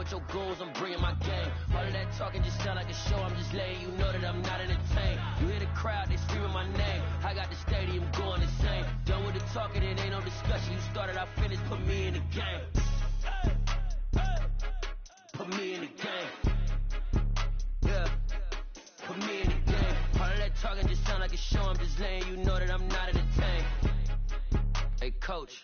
with your goons, I'm bringing my gang. All of that talking just sound like a show, I'm just letting you know that I'm not entertained. You hear the crowd, they screaming my name. I got the stadium going insane. Done with the talking, it ain't no discussion. You started, I finished, put me in the game. Put me in the game. Yeah. Put me in the game. All of that talking just sound like a show, I'm just letting you know that I'm not entertained. Hey, coach.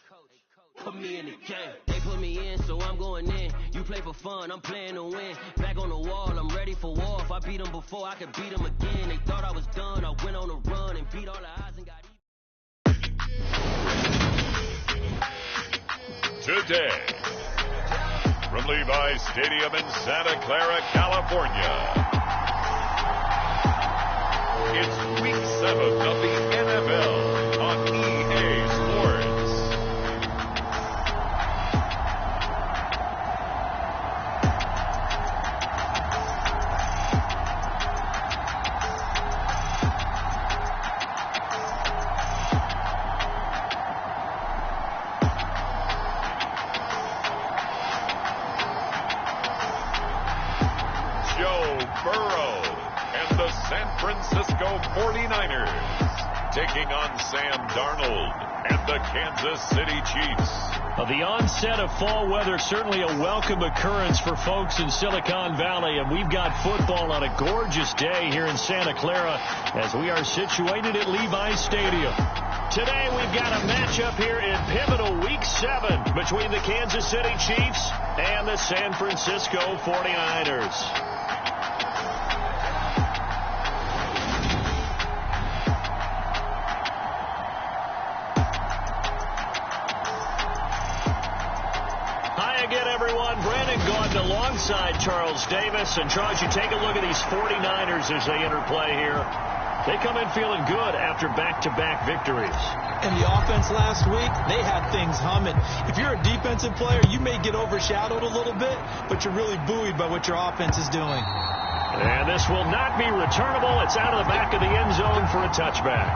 Put me in the game. They put me in, so I'm going in. You play for fun, I'm playing to win. Back on the wall, I'm ready for war. If I beat them before, I could beat them again. They thought I was done, I went on a run and beat all the odds and got Today, from Levi's Stadium in Santa Clara, California, it's Week 7 of the NFL on EA Sports. Francisco 49ers taking on Sam Darnold and the Kansas City Chiefs. The onset of fall weather, certainly a welcome occurrence for folks in Silicon Valley, and we've got football on a gorgeous day here in Santa Clara as we are situated at Levi's Stadium. Today we've got a matchup here in pivotal Week 7 between the Kansas City Chiefs and the San Francisco 49ers. Alongside Charles Davis. And Charles, you take a look at these 49ers as they interplay here. They come in feeling good after back-to-back victories. And the offense last week, they had things humming. If you're a defensive player, you may get overshadowed a little bit, but you're really buoyed by what your offense is doing. And this will not be returnable. It's out of the back of the end zone for a touchback.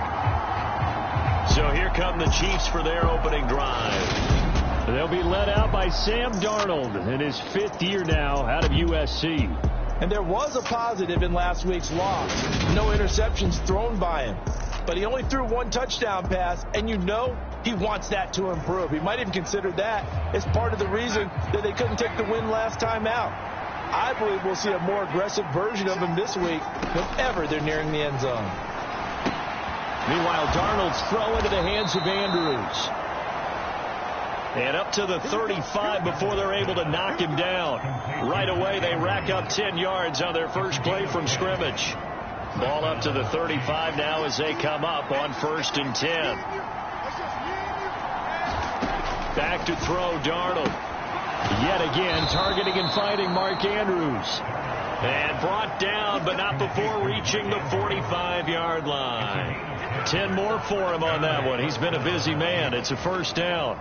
So here come the Chiefs for their opening drive. They'll be led out by Sam Darnold in his 5th year now out of USC. And there was a positive in last week's loss. No interceptions thrown by him. But he only threw 1 touchdown pass, and you know he wants that to improve. He might even consider that as part of the reason that they couldn't take the win last time out. I believe we'll see a more aggressive version of him this week whenever they're nearing the end zone. Meanwhile, Darnold's throw into the hands of Andrews. And up to the 35 before they're able to knock him down. Right away, they rack up 10 yards on their first play from scrimmage. Ball up to the 35 now as they come up on 1st and 10. Back to throw Darnold. Yet again, targeting and fighting Mark Andrews. And brought down, but not before reaching the 45-yard line. 10 more for him on that one. He's been a busy man. It's a 1st down.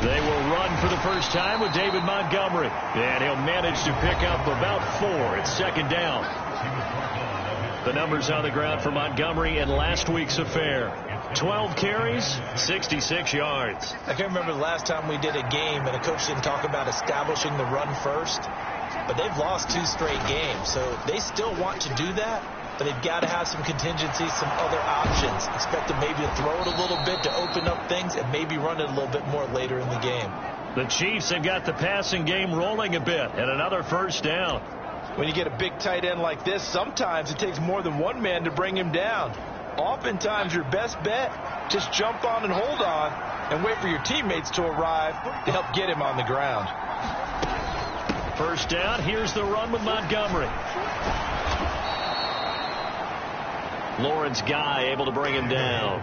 They will run for the first time with David Montgomery. And he'll manage to pick up about 4. It's 2nd down. The numbers on the ground for Montgomery in last week's affair. 12 carries, 66 yards. I can't remember the last time we did a game and a coach didn't talk about establishing the run first. But they've lost 2 straight games, so they still want to do that. But they've got to have some contingencies, some other options. Expect them maybe to throw it a little bit to open up things and maybe run it a little bit more later in the game. The Chiefs have got the passing game rolling a bit and another 1st down. When you get a big tight end like this, sometimes it takes more than one man to bring him down. Oftentimes your best bet, just jump on and hold on and wait for your teammates to arrive to help get him on the ground. 1st down, here's the run with Montgomery. Lawrence Guy able to bring him down.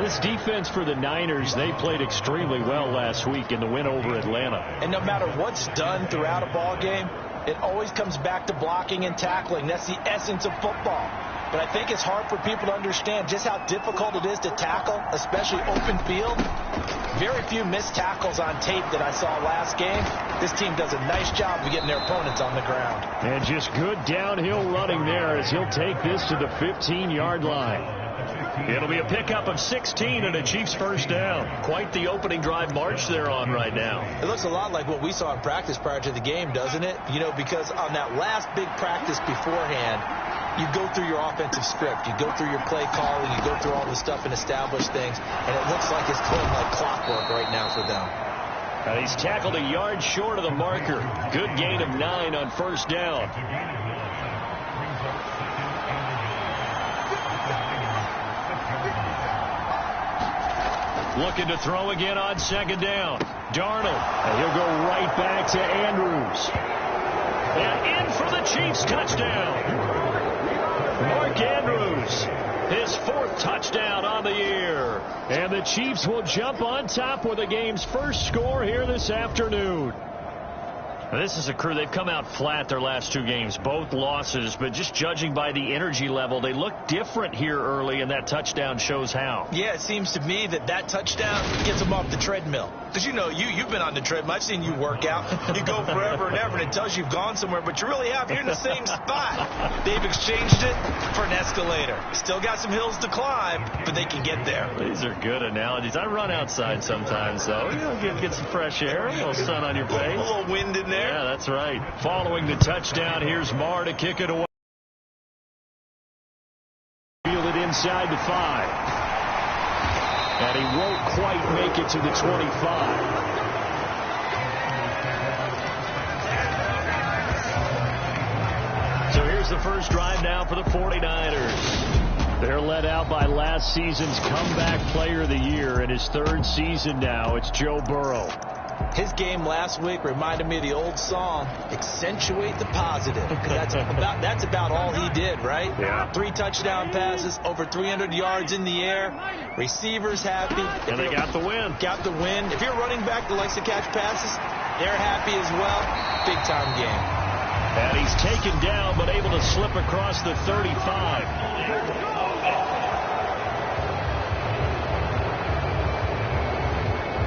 This defense for the Niners, they played extremely well last week in the win over Atlanta. And no matter what's done throughout a ball game, it always comes back to blocking and tackling. That's the essence of football. But I think it's hard for people to understand just how difficult it is to tackle, especially open field. Very few missed tackles on tape that I saw last game. This team does a nice job of getting their opponents on the ground. And just good downhill running there as he'll take this to the 15-yard line. It'll be a pickup of 16 and a Chiefs first down. Quite the opening drive march they're on right now. It looks a lot like what we saw in practice prior to the game, doesn't it? You know, because on that last big practice beforehand, you go through your offensive script. You go through your play calling. You go through all the stuff and establish things. And it looks like it's flowing like clockwork right now for them. And he's tackled a yard short of the marker. Good gain of 9 on first down. Looking to throw again on second down. Darnold. And he'll go right back to Andrews. And in for the Chiefs touchdown. Mark Andrews, his 4th touchdown on the year. And the Chiefs will jump on top with the game's first score here this afternoon. This is a crew, they've come out flat their last 2 games, both losses, but just judging by the energy level, they look different here early, and that touchdown shows how. Yeah, it seems to me that touchdown gets them off the treadmill. Because, you know, you've been on the treadmill. I've seen you work out. You go forever and ever, and it tells you you've gone somewhere, but you really have. You're in the same spot. They've exchanged it for an escalator. Still got some hills to climb, but they can get there. These are good analogies. I run outside sometimes, though. You know, get some fresh air, a little sun on your face. A little wind in there. Yeah, that's right. Following the touchdown, here's Marr to kick it away. Fielded inside the 5. And he won't quite make it to the 25. So here's the first drive now for the 49ers. They're led out by last season's comeback player of the year. In his 3rd season now, it's Joe Burrow. His game last week reminded me of the old song, Accentuate the Positive. That's about all he did, right? Yeah. 3 touchdown passes, over 300 yards in the air. Receivers happy. And they got the win. Got the win. If you're running back that likes to catch passes, they're happy as well. Big-time game. And he's taken down, but able to slip across the 35.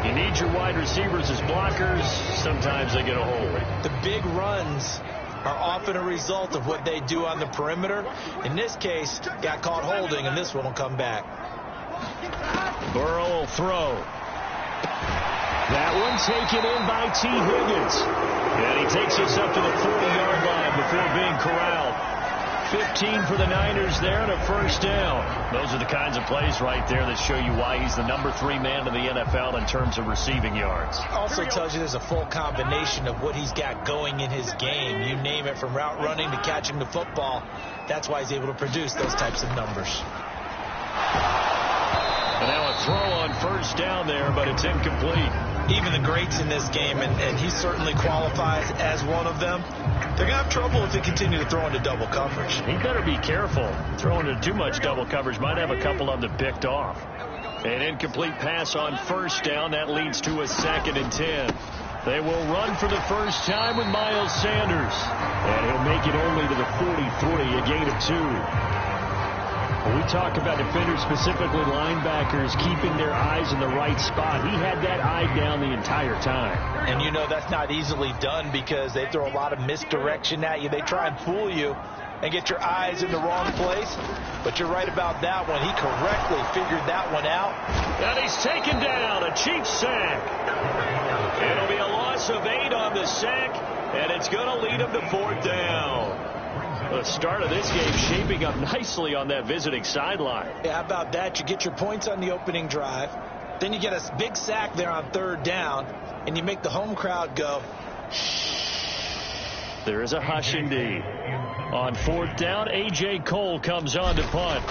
You need your wide receivers as blockers. Sometimes they get a hold. The big runs are often a result of what they do on the perimeter. In this case, got caught holding, and this one will come back. Burrow will throw. That one taken in by T. Higgins. And he takes us up to the 40-yard line before being corralled. 15 for the Niners there and a first down. Those are the kinds of plays right there that show you why he's the number 3 man in the NFL in terms of receiving yards. Also tells you there's a full combination of what he's got going in his game. You name it, from route running to catching the football. That's why he's able to produce those types of numbers. And now a throw on first down there, but it's incomplete. Even the greats in this game, and he certainly qualifies as one of them, they're going to have trouble if they continue to throw into double coverage. He better be careful. Throwing into too much double coverage might have a couple of them picked off. An incomplete pass on first down. That leads to a 2nd and 10. They will run for the first time with Miles Sanders. And he'll make it only to the 43, a gain of 2. When we talk about defenders, specifically linebackers, keeping their eyes in the right spot, he had that eye down the entire time. And you know that's not easily done because they throw a lot of misdirection at you. They try and fool you and get your eyes in the wrong place. But you're right about that one. He correctly figured that one out. And he's taken down, a Chiefs sack. It'll be a loss of 8 on the sack, and it's going to lead him to 4th down. The start of this game shaping up nicely on that visiting sideline. Yeah, how about that? You get your points on the opening drive. Then you get a big sack there on 3rd down, and you make the home crowd go. There is a hush indeed. On 4th down, A.J. Cole comes on to punt.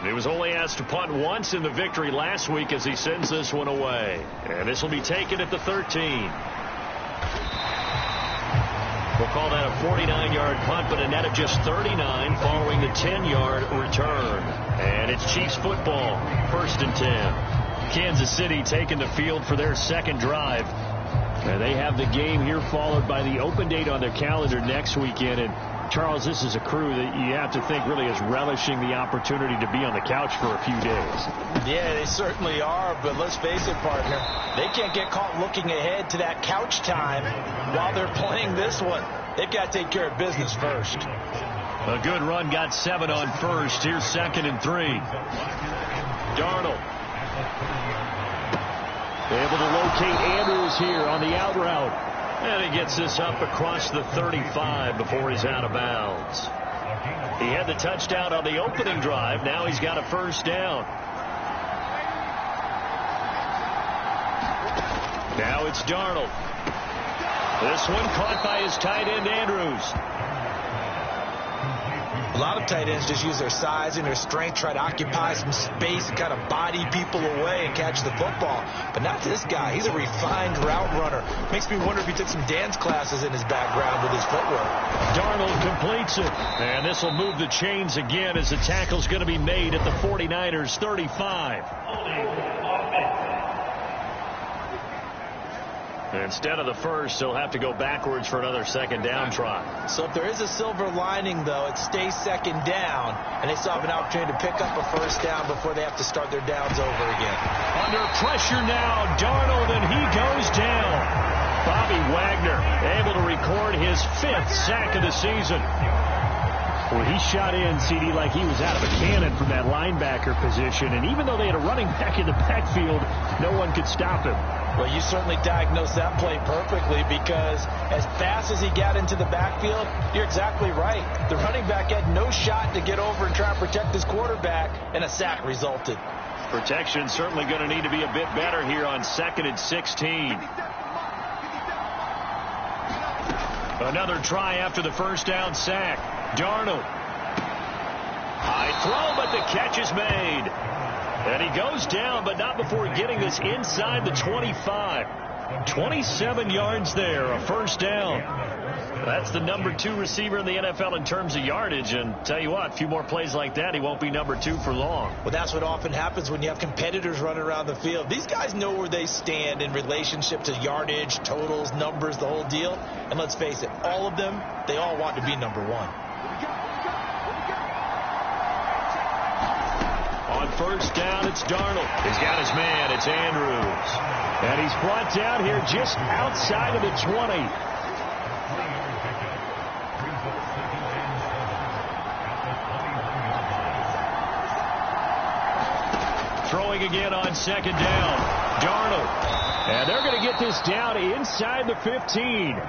He was only asked to punt once in the victory last week as he sends this one away. And this will be taken at the 13. We'll call that a 49-yard punt, but a net of just 39 following the 10-yard return. And it's Chiefs football, 1st and 10. Kansas City taking the field for their 2nd drive. And they have the game here followed by the open date on their calendar next weekend. And Charles, this is a crew that you have to think really is relishing the opportunity to be on the couch for a few days. Yeah, they certainly are, but let's face it, partner, they can't get caught looking ahead to that couch time while they're playing this one. They've got to take care of business first. A good run, got 7 on first. Here's 2nd and 3. Darnold. Able to locate Andrews here on the out route. And he gets this up across the 35 before he's out of bounds. He had the touchdown on the opening drive. Now he's got a first down. Now it's Darnold. This one caught by his tight end, Andrews. A lot of tight ends just use their size and their strength, try to occupy some space and kind of body people away and catch the football. But not this guy. He's a refined route runner. Makes me wonder if he took some dance classes in his background with his footwork. Darnold completes it. And this will move the chains again as the tackle's going to be made at the 49ers 35. Instead of the first, he'll have to go backwards for another second down try. So if there is a silver lining, though, it stays second down, and they still have an opportunity to pick up a first down before they have to start their downs over again. Under pressure now, Darnold, and he goes down. Bobby Wagner able to record his 5th sack of the season. Well, he shot in, CD, like he was out of a cannon from that linebacker position, and even though they had a running back in the backfield, no one could stop him. Well, you certainly diagnosed that play perfectly, because as fast as he got into the backfield, you're exactly right. The running back had no shot to get over and try and protect his quarterback, and a sack resulted. Protection certainly going to need to be a bit better here on 2nd and 16. Another try after the first down sack. Darnold. High throw, but the catch is made. And he goes down, but not before getting this inside the 25. 27 yards there, a first down. That's the number 2 receiver in the NFL in terms of yardage. And tell you what, a few more plays like that, he won't be number 2 for long. Well, that's what often happens when you have competitors running around the field. These guys know where they stand in relationship to yardage, totals, numbers, the whole deal. And let's face it, all of them, they all want to be number 1. On first down, it's Darnold. He's got his man. It's Andrews. And he's brought down here just outside of the 20. Throwing again on second down. Darnold. And they're going to get this down inside the 15.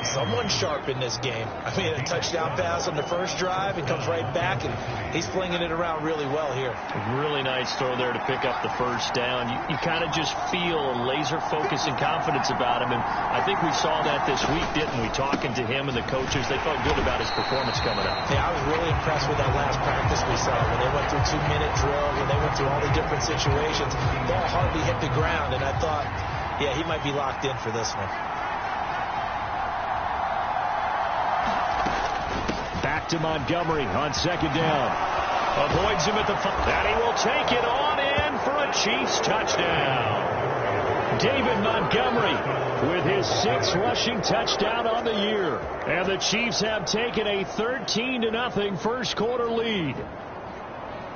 Someone sharp in this game. I mean, a touchdown pass on the first drive. It comes right back, and he's flinging it around really well here. Really nice throw there to pick up the first down. You kind of just feel a laser focus and confidence about him, and I think we saw that this week, didn't we? Talking to him and the coaches, they felt good about his performance coming up. Yeah, I was really impressed with that last practice we saw when they went through 2-minute drills, when they went through all the different situations. Ball hardly hit the ground, and I thought, yeah, he might be locked in for this one. Back to Montgomery on second down. Avoids him at the 5. And he will take it on in for a Chiefs touchdown. David Montgomery with his 6th rushing touchdown on the year. And the Chiefs have taken a 13-0 first quarter lead.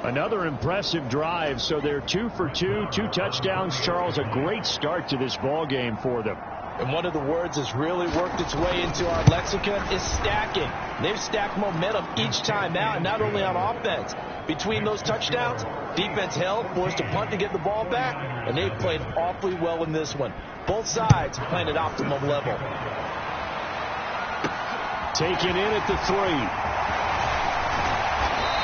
Another impressive drive, so they're 2 for 2, 2 touchdowns. Charles, a great start to this ball game for them. And one of the words that's really worked its way into our lexicon is stacking. They've stacked momentum each time out, not only on offense. Between those touchdowns, defense held, forced a punt to get the ball back, and they've played awfully well in this one. Both sides playing at optimum level. Taken in at the 3.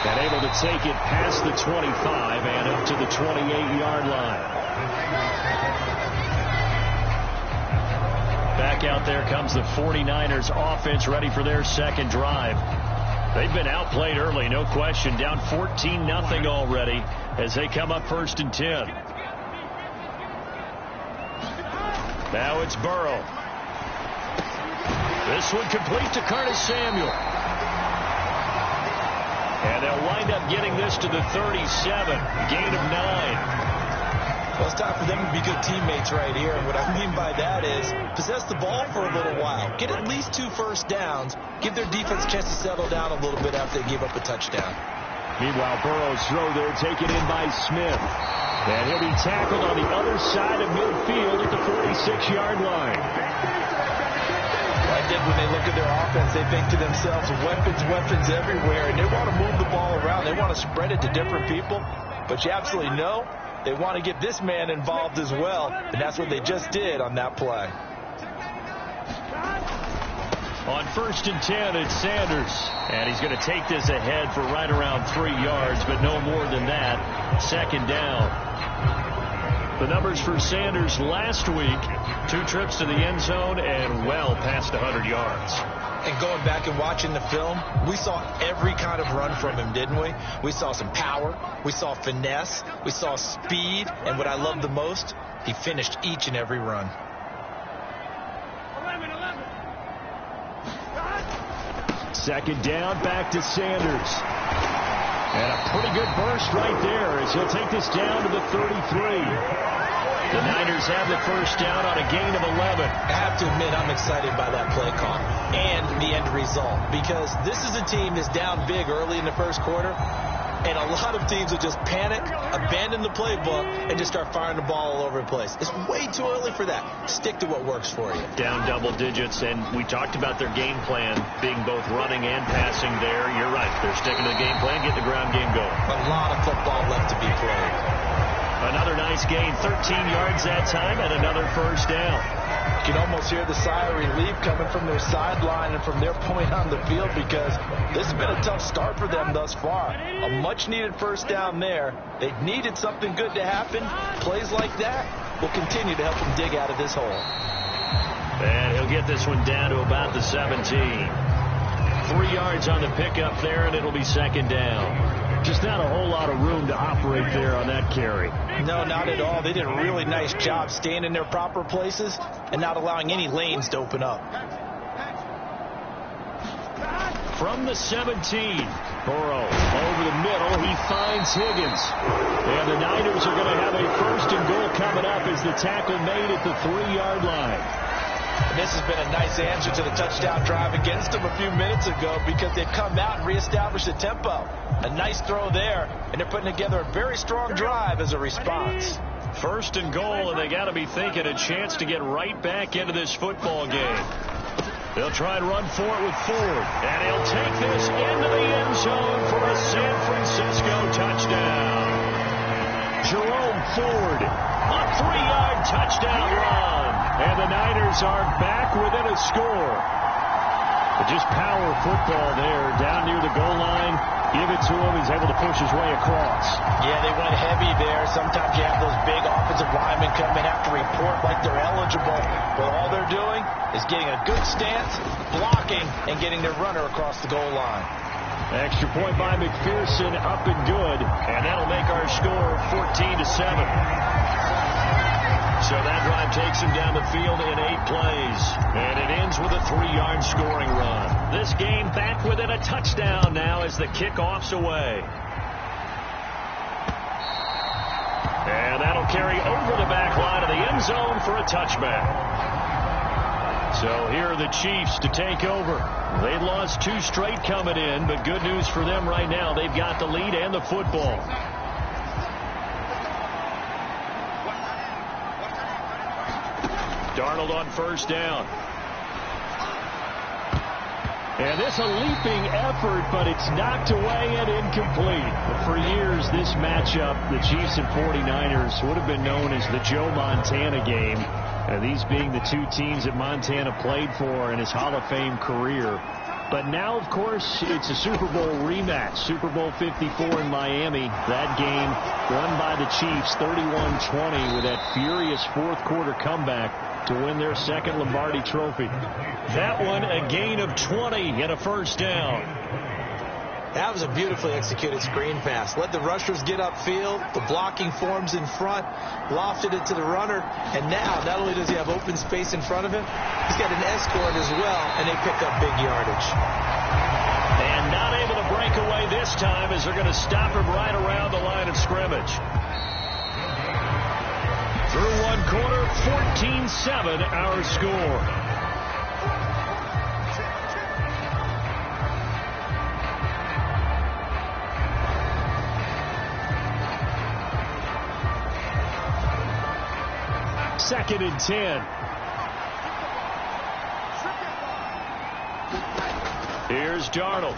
And able to take it past the 25 and up to the 28-yard line. Back out there comes the 49ers offense, ready for their second drive. They've been outplayed early, no question. Down 14-0 already as they come up 1st and 10. Now it's Burrow. This one complete to Curtis Samuel. And they'll wind up getting this to the 37. Gain of 9. Well, it's time for them to be good teammates right here. And what I mean by that is possess the ball for a little while. Get at least 2 first downs. Give their defense a chance to settle down a little bit after they give up a touchdown. Meanwhile, Burrow's throw there taken in by Smith. And he'll be tackled on the other side of midfield at the 46-yard line. Like predict when they look at their offense. They think to themselves, weapons everywhere, and they want to move the ball around. They want to spread it to different people, but you absolutely know they want to get this man involved as well, and that's what they just did on that play. On 1st and 10, it's Sanders. And he's going to take this ahead for right around 3 yards, but no more than that. 2nd down. The numbers for Sanders last week, 2 trips to the end zone and well past 100 yards. And going back and watching the film, we saw every kind of run from him, didn't we? We saw some power, we saw finesse, we saw speed, and what I love the most, he finished each and every run. Second down, back to Sanders. And a pretty good burst right there as he'll take this down to the 33. The Niners have the first down on a gain of 11. I have to admit, I'm excited by that play call and the end result, because this is a team that's down big early in the first quarter, and a lot of teams will just panic, abandon the playbook, and just start firing the ball all over the place. It's way too early for that. Stick to what works for you. Down double digits, and we talked about their game plan being both running and passing there. You're right. They're sticking to the game plan, get the ground game going. A lot of football left to be played. Another nice gain, 13 yards that time, and another first down. You can almost hear the sigh of relief coming from their sideline and from their point on the field, because this has been a tough start for them thus far. A much-needed first down there. They needed something good to happen. Plays like that will continue to help them dig out of this hole. And he'll get this one down to about the 17. 3 yards on the pickup there, and it'll be 2nd down. Just not a whole lot of room to operate there on that carry. No, not at all. They did a really nice job staying in their proper places and not allowing any lanes to open up. From the 17, Burrow over the middle. He finds Higgins. And the Niners are going to have a 1st and goal coming up as the tackle made at the 3-yard line. And this has been a nice answer to the touchdown drive against them a few minutes ago, because they've come out and reestablished the tempo. A nice throw there, and they're putting together a very strong drive as a response. 1st and goal, and they got to be thinking a chance to get right back into this football game. They'll try and run for it with Ford, and he'll take this into the end zone for a San Francisco touchdown. Jerome Ford, a 3-yard touchdown run, and the Niners are back within a score. But just power football there, down near the goal line. Give it to him. He's able to push his way across. Yeah, they went heavy there. Sometimes you have those big offensive linemen come and have to report like they're eligible. But all they're doing is getting a good stance, blocking, and getting their runner across the goal line. Extra point by McPherson, up and good. And that'll make our score 14-7. So that drive takes him down the field in 8 plays. And it ends with a 3-yard scoring run. This game back within a touchdown now as the kickoff's away. And that'll carry over the back line of the end zone for a touchback. So here are the Chiefs to take over. They've lost 2 straight coming in, but good news for them right now. They've got the lead and the football. Darnold on 1st down. And this a leaping effort, but it's knocked away and incomplete. For years, this matchup, the Chiefs and 49ers, would have been known as the Joe Montana game. These being the 2 teams that Montana played for in his Hall of Fame career. But now, of course, it's a Super Bowl rematch. Super Bowl 54 in Miami. That game won by the Chiefs 31-20 with that furious 4th quarter comeback to win their 2nd Lombardi trophy. That one a gain of 20 and a 1st down. That was a beautifully executed screen pass. Let the rushers get upfield. The blocking forms in front. Lofted it to the runner. And now, not only does he have open space in front of him, he's got an escort as well, and they pick up big yardage. And not able to break away this time as they're going to stop him right around the line of scrimmage. Through 1 quarter, 14-7 our score. Second and 10. Here's Darnold.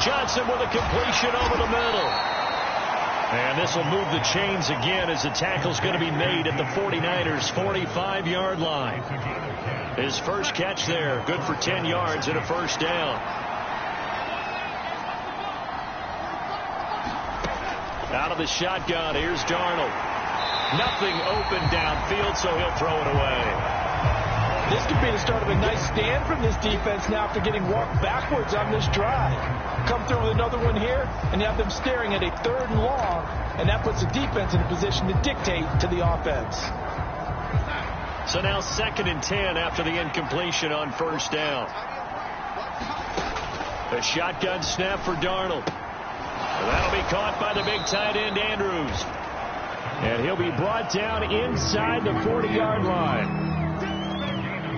Johnson with a completion over the middle. And this will move the chains again as the tackle's going to be made at the 49ers' 45-yard line. His first catch there, good for 10 yards and a first down. Out of the shotgun, here's Darnold. Nothing open downfield, so he'll throw it away. This could be the start of a nice stand from this defense now after getting walked backwards on this drive. Come through with another one here, and you have them staring at a 3rd and long, and that puts the defense in a position to dictate to the offense. So now 2nd and 10 after the incompletion on first down. The shotgun snap for Darnold. That'll be caught by the big tight end, Andrews. And he'll be brought down inside the 40-yard line.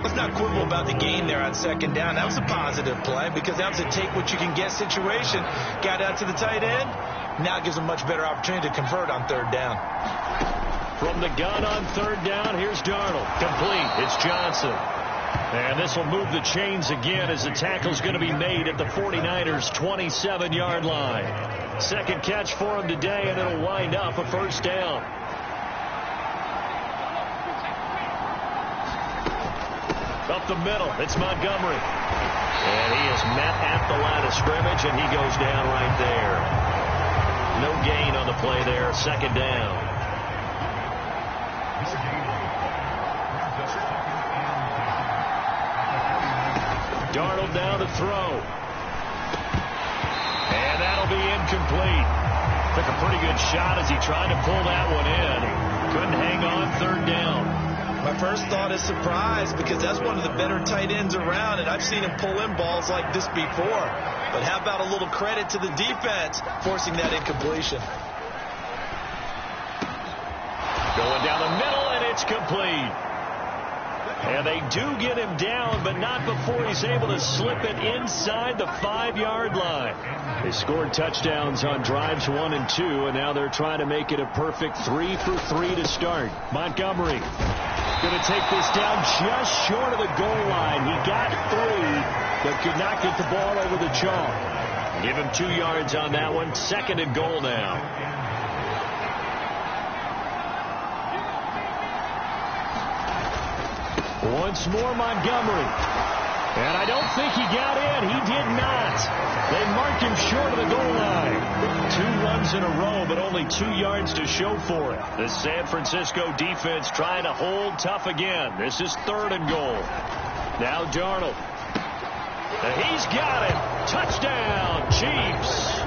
Let's not quibble about the gain there on 2nd down. That was a positive play because that was a take-what-you-can-get situation. Got out to the tight end. Now it gives a much better opportunity to convert on 3rd down. From the gun on 3rd down, here's Darnold. Complete. It's Johnson. And this will move the chains again as the tackle's going to be made at the 49ers' 27-yard line. Second catch for him today, and it'll wind up a first down. Up the middle, it's Montgomery. And he is met at the line of scrimmage, and he goes down right there. No gain on the play there, 2nd down. Darnold down to throw. And that'll be incomplete. Took a pretty good shot as he tried to pull that one in. Couldn't hang on 3rd down. My first thought is surprise because that's one of the better tight ends around, and I've seen him pull in balls like this before. But how about a little credit to the defense forcing that incompletion? Going down the middle, and it's complete. And they do get him down, but not before he's able to slip it inside the 5-yard line. They scored touchdowns on drives 1 and 2, and now they're trying to make it a perfect 3 for 3 to start. Montgomery going to take this down just short of the goal line. He got through, but could not get the ball over the chalk. Give him 2 yards on that one. 2nd and goal now. Once more, Montgomery. And I don't think he got in. He did not. They marked him short of the goal line. 2 runs in a row, but only 2 yards to show for it. The San Francisco defense trying to hold tough again. This is 3rd and goal. Now Darnold. And he's got it. Touchdown, Chiefs.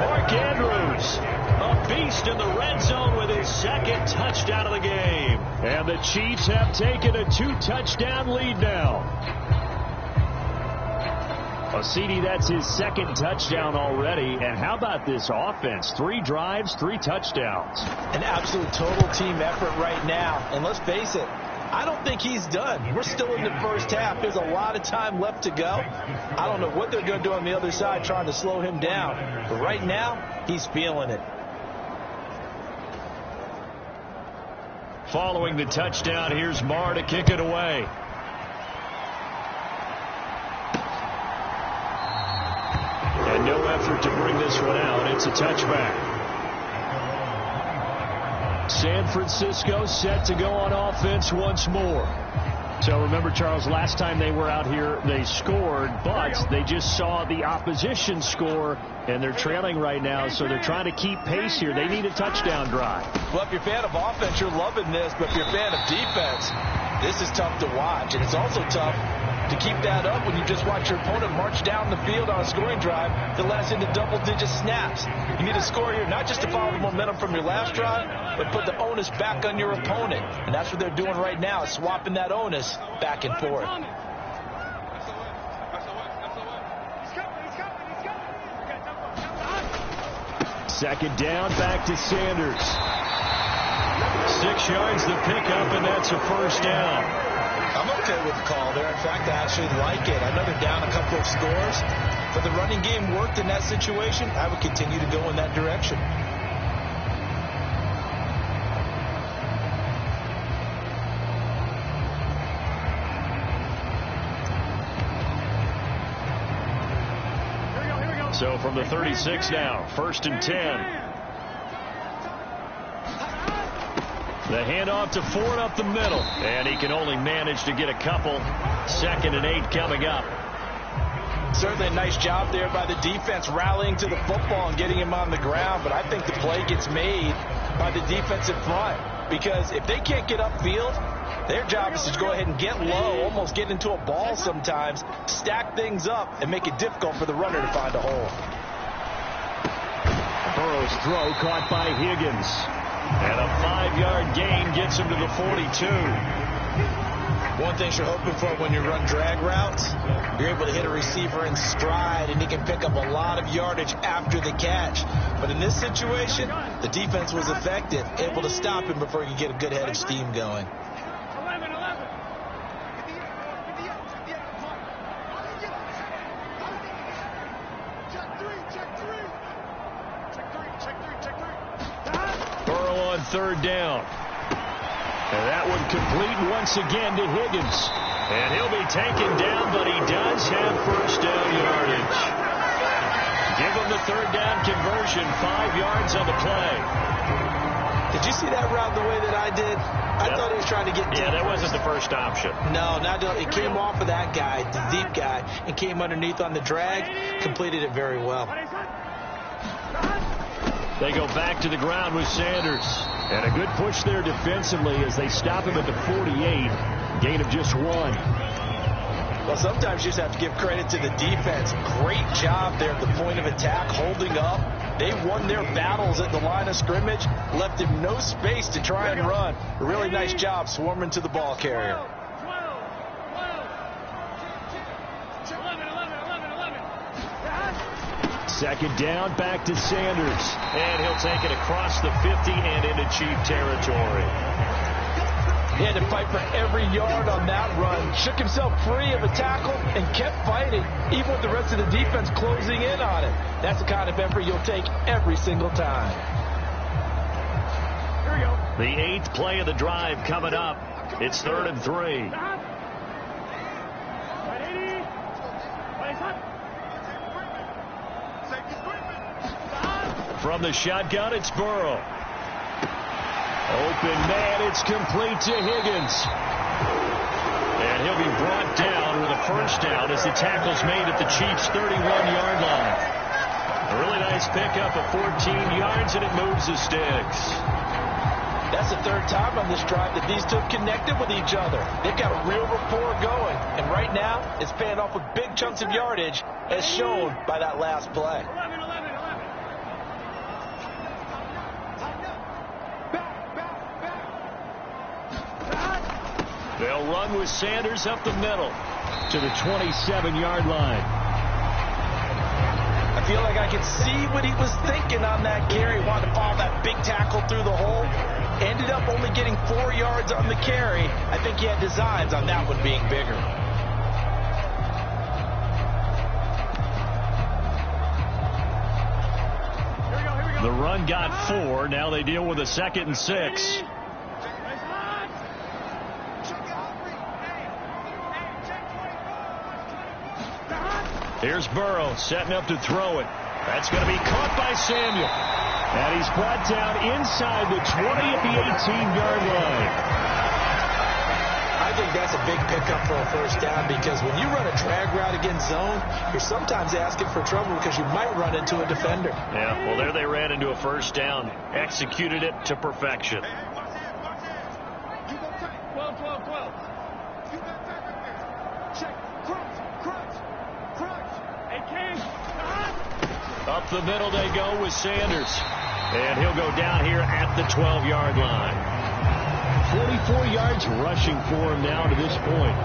Mark Andrews, a beast in the red zone with his 2nd touchdown of the game. And the Chiefs have taken a 2-touchdown lead now. CD, that's his 2nd touchdown already. And how about this offense? 3 drives, 3 touchdowns. An absolute total team effort right now. And let's face it, I don't think he's done. We're still in the first half. There's a lot of time left to go. I don't know what they're going to do on the other side trying to slow him down. But right now, he's feeling it. Following the touchdown, here's Marr to kick it away. And no effort to bring this one out. It's a touchback. San Francisco set to go on offense once more. So remember, Charles, last time they were out here, they scored, but they just saw the opposition score, and they're trailing right now, so they're trying to keep pace here. They need a touchdown drive. Well, if you're a fan of offense, you're loving this, but if you're a fan of defense, this is tough to watch, and it's also tough to keep that up when you just watch your opponent march down the field on a scoring drive that lasts into double-digit snaps. You need a score here, not just to follow the momentum from your last drive, but put the onus back on your opponent. And that's what they're doing right now, swapping that onus back and forth. Second down, back to Sanders. 6 yards to pick up, and that's a first down. I'm okay with the call there. In fact, I actually like it. I know they're down a couple of scores, but the running game worked in that situation. I would continue to go in that direction. So from the 36 now, 1st and 10. The handoff to Ford up the middle. And he can only manage to get a couple. 2nd and 8 coming up. Certainly a nice job there by the defense rallying to the football and getting him on the ground. But I think the play gets made by the defensive front. Because if they can't get upfield, their job is to go ahead and get low, almost get into a ball sometimes, stack things up, and make it difficult for the runner to find a hole. Burrow's throw caught by Higgins. And a 5-yard gain gets him to the 42. One thing you're hoping for when you run drag routes, you're able to hit a receiver in stride, and he can pick up a lot of yardage after the catch. But in this situation, the defense was effective, able to stop him before he could get a good head of steam going. Burrow on 3rd down. And that one complete once again to Higgins. And he'll be taken down, but he does have 1st down yardage. Give him the 3rd down conversion, 5 yards on the play. Did you see that route the way that I did? I thought he was trying to get deep. Yeah, that wasn't the first option. No, it came off of that guy, the deep guy, and came underneath on the drag, completed it very well. They go back to the ground with Sanders. And a good push there defensively as they stop him at the 48. Gain of just 1. Well, sometimes you just have to give credit to the defense. Great job there at the point of attack, holding up. They won their battles at the line of scrimmage, left him no space to try and run. A really nice job swarming to the ball carrier. 2nd down, back to Sanders. And he'll take it across the 50 and into Chief territory. He had to fight for every yard on that run. Shook himself free of a tackle and kept fighting, even with the rest of the defense closing in on it. That's the kind of effort you'll take every single time. Here we go. The 8th play of the drive coming up. It's 3rd and 3. From the shotgun, it's Burrow. Open man, it's complete to Higgins. And he'll be brought down with a 1st down as the tackle's made at the Chiefs' 31-yard line. A really nice pickup of 14 yards, and it moves the sticks. That's the 3rd time on this drive that these two have connected with each other. They've got a real rapport going. And right now, it's paying off with big chunks of yardage, as shown by that last play. They'll run with Sanders up the middle to the 27-yard line. I feel like I can see what he was thinking on that carry. Wanted to follow that big tackle through the hole. Ended up only getting 4 yards on the carry. I think he had designs on that one being bigger. The run got 4. Now they deal with a 2nd and 6. Here's Burrow setting up to throw it. That's going to be caught by Samuel. And he's brought down inside the 20 at the 18-yard line. I think that's a big pickup for a 1st down, because when you run a drag route against zone, you're sometimes asking for trouble because you might run into a defender. Yeah, well, there they ran into a 1st down. Executed it to perfection. Up the middle they go with Sanders. And he'll go down here at the 12-yard line. 44 yards rushing for him now to this point.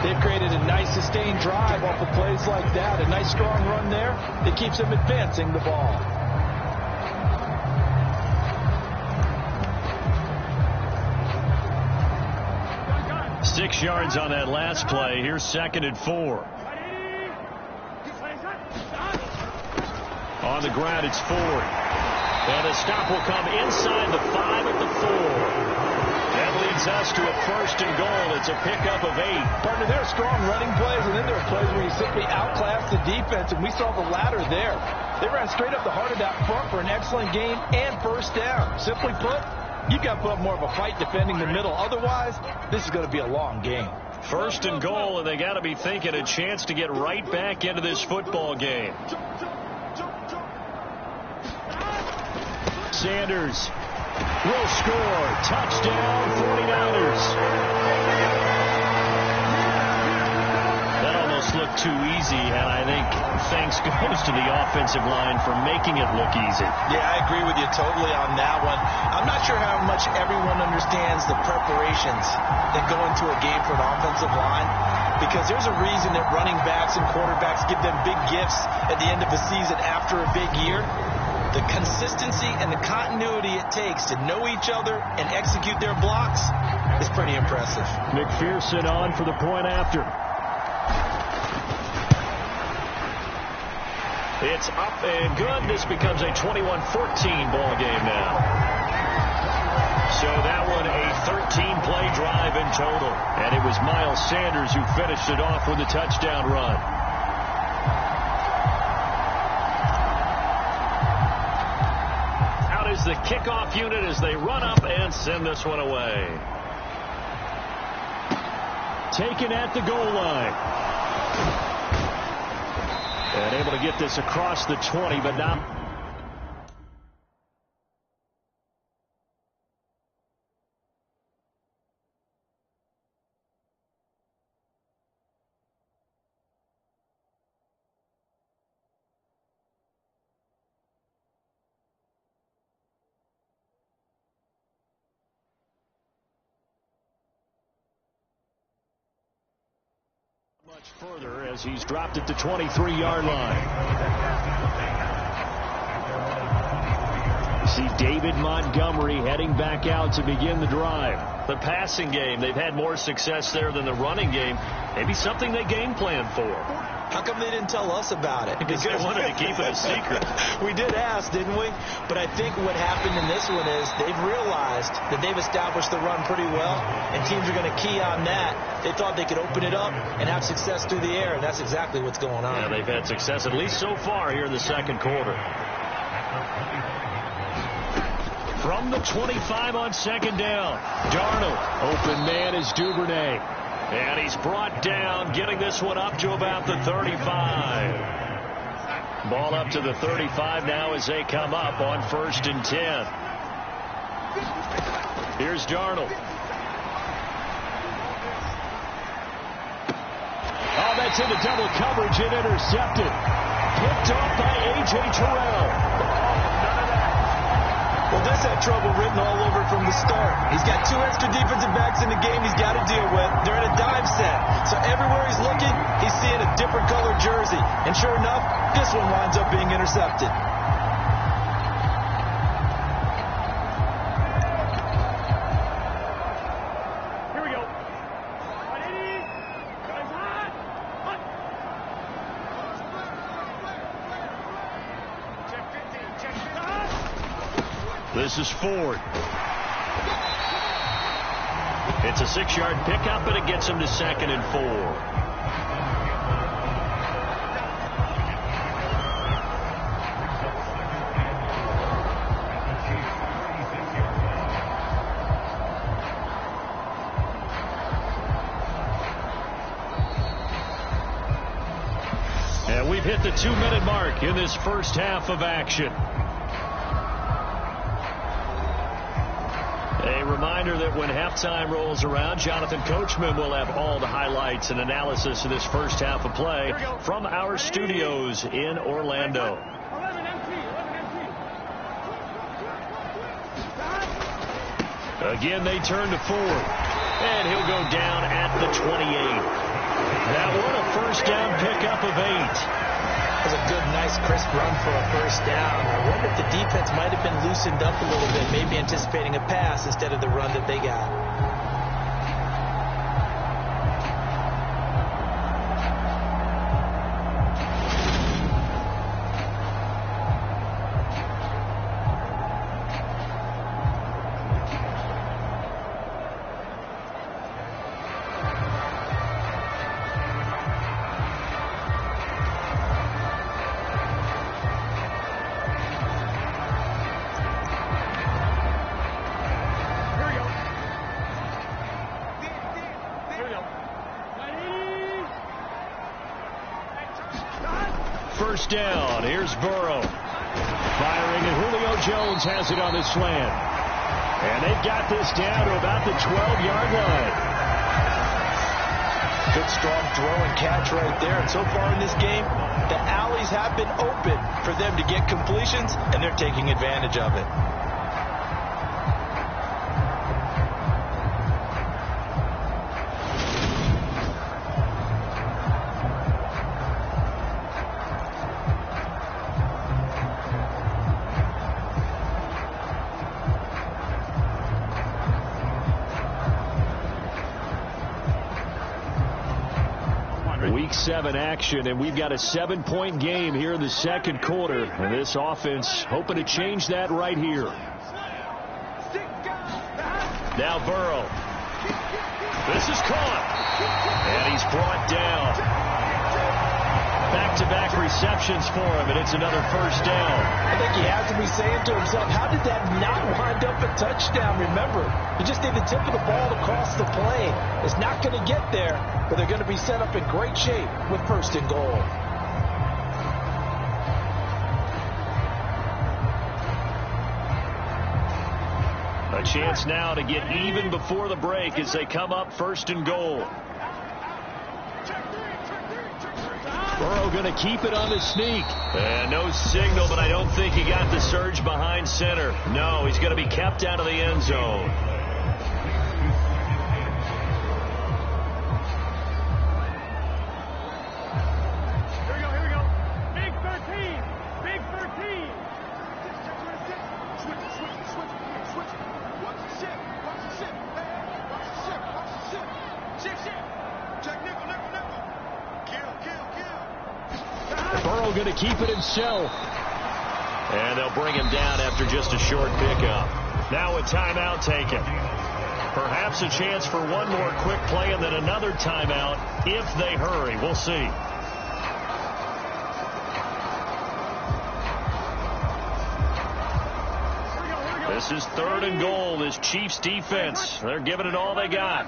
They've created a nice sustained drive off of plays like that. A nice strong run there that keeps them advancing the ball. Six yards on that last play. Here's 2nd and 4. On the ground, it's Ford. And a stop will come inside the 5 at the 4. That leads us to a 1st and goal. It's a pickup of 8. Partner, there are strong running plays, and then there are plays where you simply outclass the defense, and we saw the latter there. They ran straight up the heart of that front for an excellent game and first down. Simply put, you've got to put up more of a fight defending the middle. Otherwise, this is going to be a long game. First and goal, and they got to be thinking a chance to get right back into this football game. Sanders will score. Touchdown, 49ers. That almost looked too easy, and I think thanks goes to the offensive line for making it look easy. Yeah, I agree with you totally on that one. I'm not sure how much everyone understands the preparations that go into a game for an offensive line, because there's a reason that running backs and quarterbacks give them big gifts at the end of the season after a big year. The consistency and the continuity it takes to know each other and execute their blocks is pretty impressive. McPherson on for the point after. It's up and good. This becomes a 21-14 ball game now. So that one a 13-play drive in total. And it was Miles Sanders who finished it off with a touchdown run. Out is the kickoff unit as they run up and send this one away. Taken at the goal line. And able to get this across the 20, but not. Much further as he's dropped at the 23-yard line. See David Montgomery heading back out to begin the drive. The passing game, they've had more success there than the running game. Maybe something they game plan for. How come they didn't tell us about it? Because they wanted to keep it a secret. We did ask, didn't we? But I think what happened in this one is they've realized that they've established the run pretty well, and teams are going to key on that. They thought they could open it up and have success through the air, and that's exactly what's going on. Yeah, they've had success, at least so far here in the second quarter. From the 25 on second down, Darnold. Open man is Duvernay. And he's brought down, getting this one up to about the 35. Ball up to the 35 now as they come up on 1st and 10. Here's Darnold. Oh, that's into double coverage and intercepted. Picked off by A.J. Terrell. Well, this had trouble written all over from the start. He's got 2 extra defensive backs in the game he's got to deal with. They're in a dime set. So everywhere he's looking, he's seeing a different colored jersey. And sure enough, this one winds up being intercepted. Here we go. This is Ford. It's a 6-yard pickup, and it gets him to 2nd and 4. And we've hit the 2-minute mark in this first half of action. A reminder that when halftime rolls around, Jonathan Coachman will have all the highlights and analysis of this first half of play from our studios in Orlando. Again, they turn to Ford, and he'll go down at the 28. That one a first down pickup of 8. That was a good, nice, crisp run for a first down. I wonder if the defense might have been loosened up a little bit, maybe anticipating a pass instead of the run that they got. first down. Here's Burrow. Firing, and Julio Jones has it on the slant. And they've got this down to about the 12-yard line. Good, strong throw and catch right there. And so far in this game, the alleys have been open for them to get completions, and they're taking advantage of it. Week 7 action, and we've got a 7-point game here in the second quarter. And this offense hoping to change that right here. Now Burrow. This is caught. And he's brought down. Back-to-back receptions for him, and it's another first down. I think he has to be saying to himself, how did that not wind up a touchdown? Remember, you just need the tip of the ball to cross the plane. It's not going to get there, but they're going to be set up in great shape with first and goal. A chance now to get even before the break as they come up first and goal. Burrow going to keep it on the sneak. No signal, but I don't think he got the surge behind center. No, he's going to be kept out of the end zone. Here we go. Big 13. Big 13. Switch. Watch the ship. Check nickel. Burrow going to keep it himself. And they'll bring him down after just a short pickup. Now a timeout taken. Perhaps a chance for one more quick play and then another timeout if they hurry. We'll see. This is third and goal. This Chiefs defense, they're giving it all they got.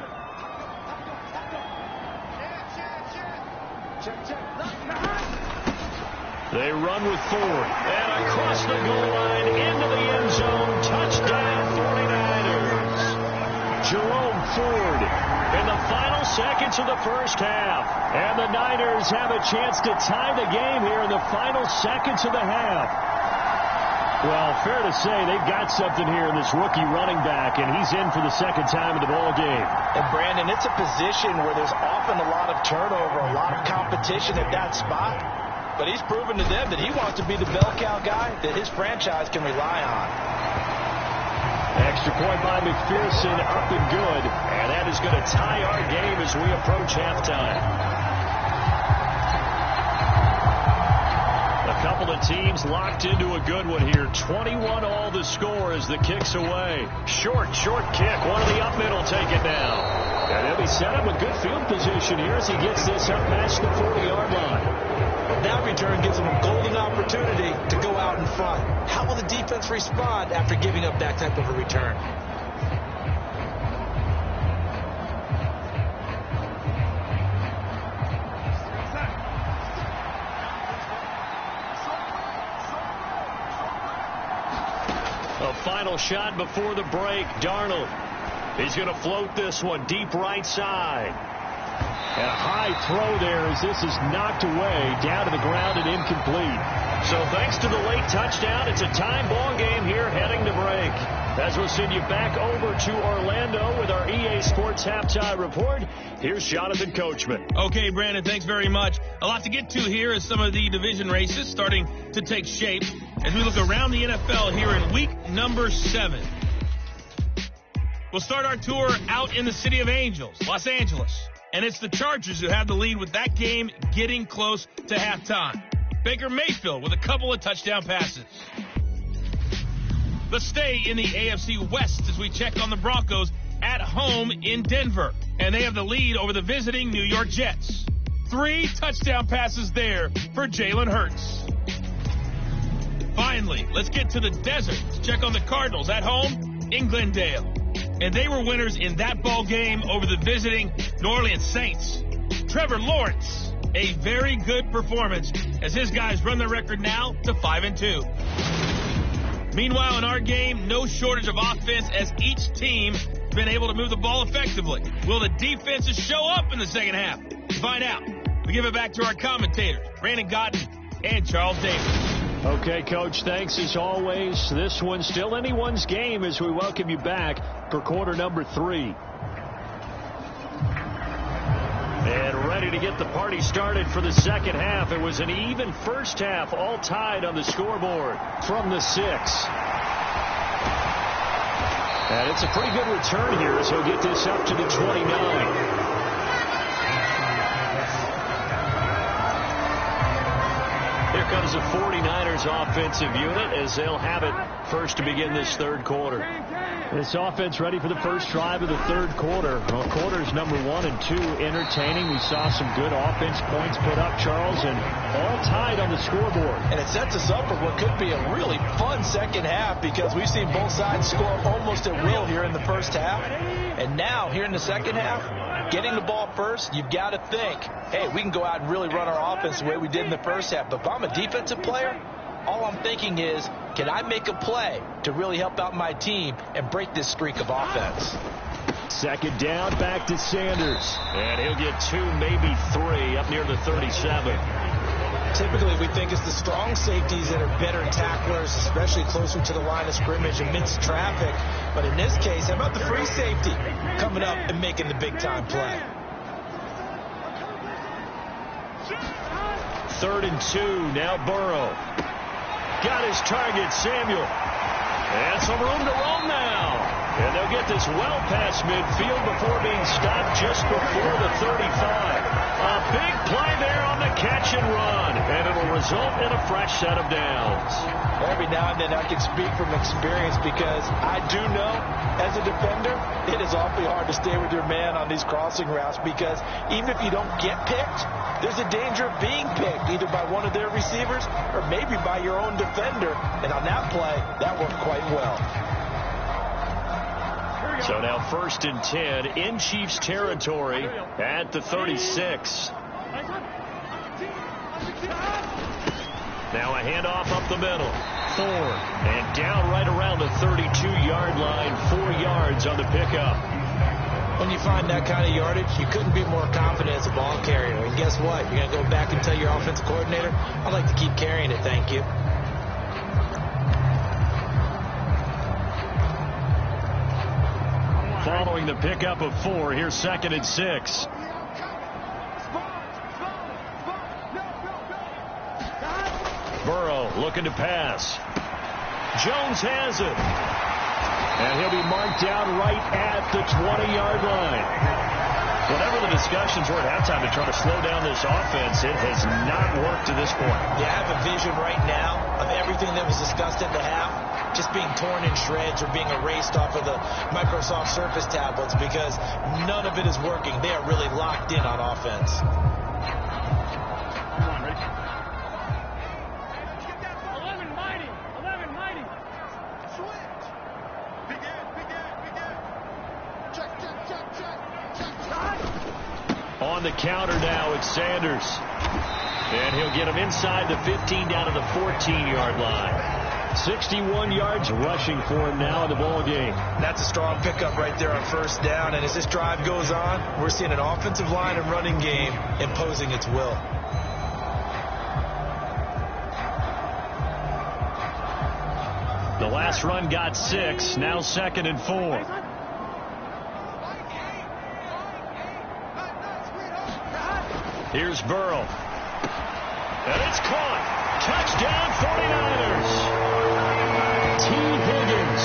They run with Ford. And across the goal line into the end zone. Touchdown 49ers. Jerome Ford in the final seconds of the first half. And the Niners have a chance to tie the game here in the final seconds of the half. Well, fair to say they've got something here in this rookie running back, and he's in for the second time in the ball game. And, Brandon, it's a position where there's often a lot of turnover, a lot of competition at that spot. But he's proven to them that he wants to be the bell cow guy that his franchise can rely on. Extra point by McPherson, up and good. And that is going to tie our game as we approach halftime. A couple of teams locked into a good one here. 21 all the score as the kick's away. Short kick. One of the up middle take it now. And he'll be set up with good field position here as he gets this up past the 40-yard line. That return gives them a golden opportunity to go out in front. How will the defense respond after giving up that type of a return? A final shot before the break. Darnold. He's going to float this one deep right side. And a high throw there as this is knocked away down to the ground and incomplete. So thanks to the late touchdown, it's a time ball game here heading to break. As we'll send you back over to Orlando with our EA Sports Halftime Report, here's Jonathan Coachman. Okay, Brandon, thanks very much. A lot to get to here as some of the division races starting to take shape as we look around the NFL here in week number 7. We'll start our tour out in the City of Angels, Los Angeles. And it's the Chargers who have the lead with that game getting close to halftime. Baker Mayfield with a couple of touchdown passes. Let's stay in the AFC West as we check on the Broncos at home in Denver. And they have the lead over the visiting New York Jets. 3 touchdown passes there for Jalen Hurts. Finally, let's get to the desert to check on the Cardinals at home in Glendale. And they were winners in that ball game over the visiting New Orleans Saints. Trevor Lawrence a very good performance as his guys run the record now to 5-2. Meanwhile, in our game, no shortage of offense as each team has been able to move the ball effectively. Will the defenses show up in the second half? To find out, we give it back to our commentators, Brandon Gaudin and Charles Davis. Okay, Coach, thanks as always. This one's still anyone's game as we welcome you back for quarter number 3. And ready to get the party started for the second half. It was an even first half, all tied on the scoreboard from the 6. And it's a pretty good return here as he'll get this up to the 29. Here comes the 49ers offensive unit as they'll have it first to begin this third quarter. This offense ready for the first drive of the third quarter. Well, quarters number 1 and 2 entertaining. We saw some good offense points put up, Charles, and all tied on the scoreboard. And it sets us up for what could be a really fun second half because we've seen both sides score almost at will here in the first half. And now, here in the second half, getting the ball first, you've got to think, hey, we can go out and really run our offense the way we did in the first half. But if I'm a defensive player, all I'm thinking is, can I make a play to really help out my team and break this streak of offense? Second down, back to Sanders. And he'll get 2, maybe 3 up near the 37. Typically, we think it's the strong safeties that are better tacklers, especially closer to the line of scrimmage amidst traffic. But in this case, how about the free safety coming up and making the big-time play? 3rd and 2, now Burrow. Got his target, Samuel. And some room to roam now. And they'll get this well past midfield before being stopped just before the 35. A big play there on the catch and run. And it'll result in a fresh set of downs. Every now and then I can speak from experience because I do know as a defender it is awfully hard to stay with your man on these crossing routes because even if you don't get picked, there's a danger of being picked either by one of their receivers or maybe by your own defender. And on that play, that worked quite well. So now 1st and 10 in Chiefs territory at the 36. Now a handoff up the middle. Ford. And down right around the 32-yard line. 4 yards on the pickup. When you find that kind of yardage, you couldn't be more confident as a ball carrier. And guess what? You're going to go back and tell your offensive coordinator, I'd like to keep carrying it, thank you. Following the pickup of 4, here's 2nd and 6. Burrow looking to pass. Jones has it. And he'll be marked down right at the 20-yard line. Whatever the discussions were at halftime to try to slow down this offense, it has not worked to this point. Yeah, I have a vision right now of everything that was discussed at the half just being torn in shreds or being erased off of the Microsoft Surface tablets because none of it is working. They are really locked in on offense. On the counter now, it's Sanders. And he'll get him inside the 15 down to the 14-yard line. 61 yards rushing for him now in the ball game. That's a strong pickup right there on 1st down. And as this drive goes on, we're seeing an offensive line and running game imposing its will. The last run got 6. Now 2nd and 4. Here's Burrow. And it's caught. Touchdown 49ers. T. Higgins.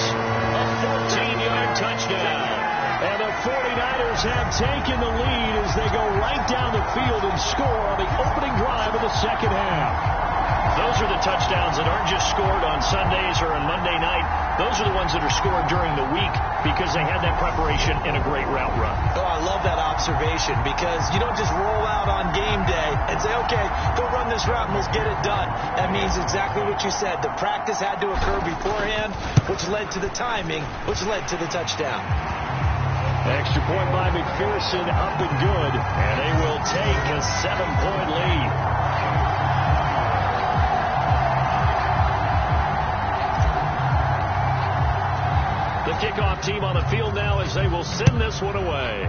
A 14-yard touchdown. And the 49ers have taken the lead as they go right down the field and score on the opening drive of the second half. Those are the touchdowns that aren't just scored on Sundays or on Monday night. Those are the ones that are scored during the week because they had that preparation in a great route run. Oh, I love that observation because you don't just roll out on game day and say, okay, go run this route and let's get it done. That means exactly what you said. The practice had to occur beforehand, which led to the timing, which led to the touchdown. Extra point by McPherson, up and good. And they will take a 7-point lead. The kickoff team on the field now as they will send this one away.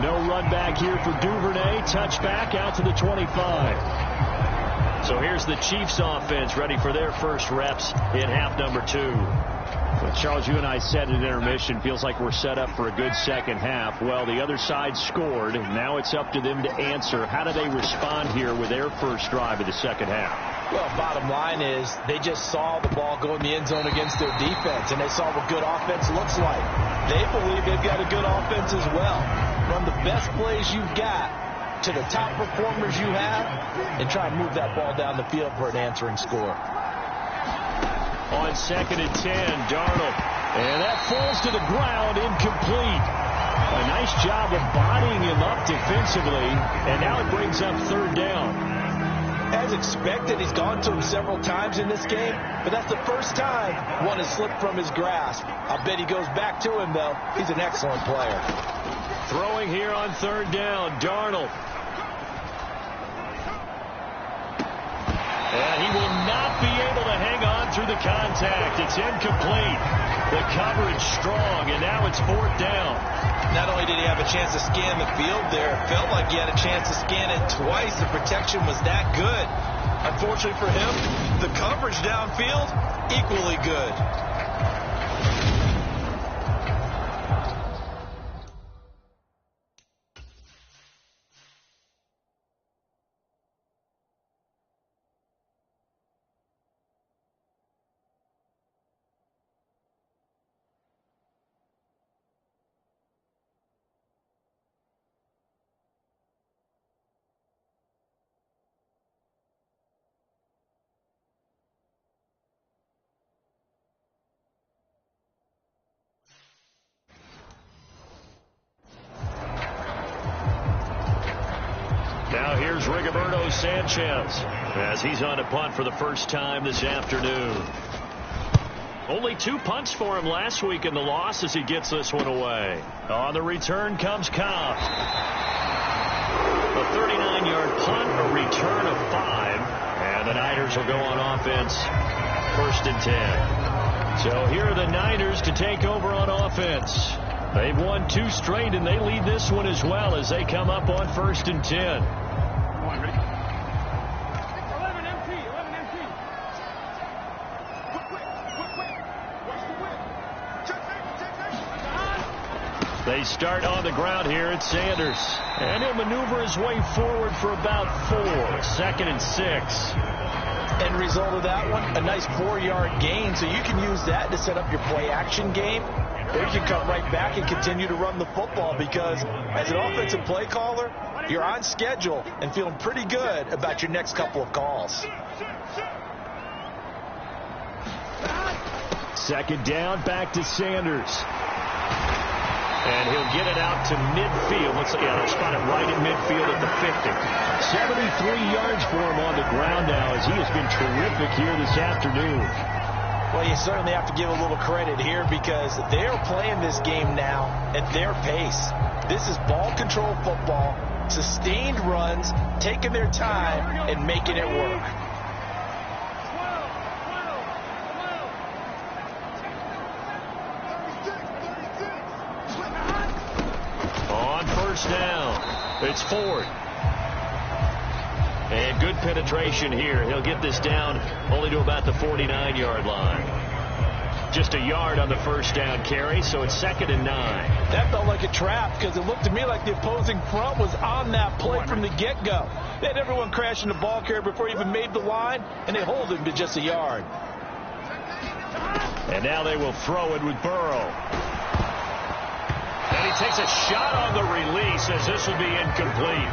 No run back here for Duvernay. Touchback out to the 25. So here's the Chiefs offense ready for their first reps in half number 2. Well, Charles, you and I said at intermission, feels like we're set up for a good second half. Well, the other side scored. Now it's up to them to answer. How do they respond here with their first drive of the second half? Well, bottom line is they just saw the ball go in the end zone against their defense, and they saw what good offense looks like. They believe they've got a good offense as well. Run the best plays you've got to the top performers you have, and try and move that ball down the field for an answering score. On 2nd and 10, Darnold. And that falls to the ground, incomplete. A nice job of bodying him up defensively, and now it brings up 3rd down. As expected, he's gone to him several times in this game, but that's the first time one has slipped from his grasp. I'll bet he goes back to him, though. He's an excellent player. Throwing here on 3rd down, Darnold. And he will not be able to hang on through the contact. It's incomplete. The coverage strong, and now it's 4th down. Not only did he have a chance to scan the field there, it felt like he had a chance to scan it twice. The protection was that good. Unfortunately for him, the coverage downfield, equally good. Now here's Rigoberto Sanchez as he's on a punt for the first time this afternoon. Only 2 punts for him last week in the loss as he gets this one away. On the return comes Cobb. A 39-yard punt, a return of 5. And the Niners will go on offense 1st and 10. So here are the Niners to take over on offense. They've won 2 straight, and they lead this one as well as they come up on 1st and 10. 11 MT. Quick. Watch the whip. Check. They start on the ground here at Sanders. And he'll maneuver his way forward for about 4. 2nd and 6. End result of that one, a nice 4-yard gain, so you can use that to set up your play-action game. Or you can come right back and continue to run the football because as an offensive play caller, you're on schedule and feeling pretty good about your next couple of calls. 2nd down, back to Sanders. And he'll get it out to midfield. Let's see, they'll spot it right at midfield at the 50. 73 yards for him on the ground now as he has been terrific here this afternoon. Well, you certainly have to give a little credit here because they are playing this game now at their pace. This is ball control football, sustained runs, taking their time and making it work. On 1st down, it's Ford. And good penetration here. He'll get this down only to about the 49-yard line. Just a yard on the 1st down carry, so it's 2nd and 9. That felt like a trap because it looked to me like the opposing front was on that play from the get-go. They had everyone crashing the ball carrier before he even made the line, and they hold him to just a yard. And now they will throw it with Burrow. And he takes a shot on the release as this will be incomplete.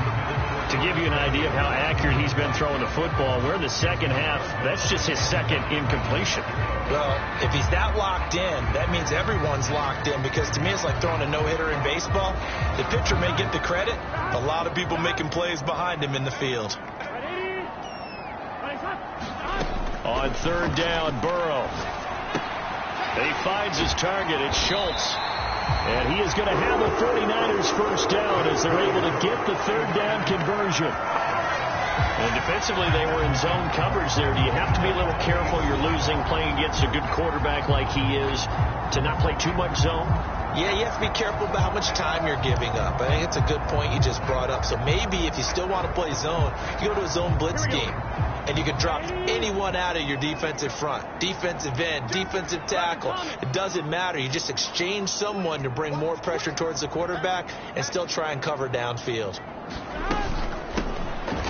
To give you an idea of how accurate he's been throwing the football, we're in the second half. That's just his 2nd incompletion. Well, if he's that locked in, that means everyone's locked in because to me it's like throwing a no-hitter in baseball. The pitcher may get the credit. A lot of people making plays behind him in the field. On 3rd down, Burrow. He finds his target. It's Schultz. And he is going to have a 49ers first down as they're able to get the third down conversion. And defensively, they were in zone coverage there. Do you have to be a little careful? You're losing, playing against a good quarterback like he is, to not play too much zone? Yeah, you have to be careful about how much time you're giving up. I think it's a good point you just brought up. So maybe if you still want to play zone, you go to a zone blitz scheme. And you can drop anyone out of your defensive front. Defensive end, defensive tackle. It doesn't matter. You just exchange someone to bring more pressure towards the quarterback and still try and cover downfield.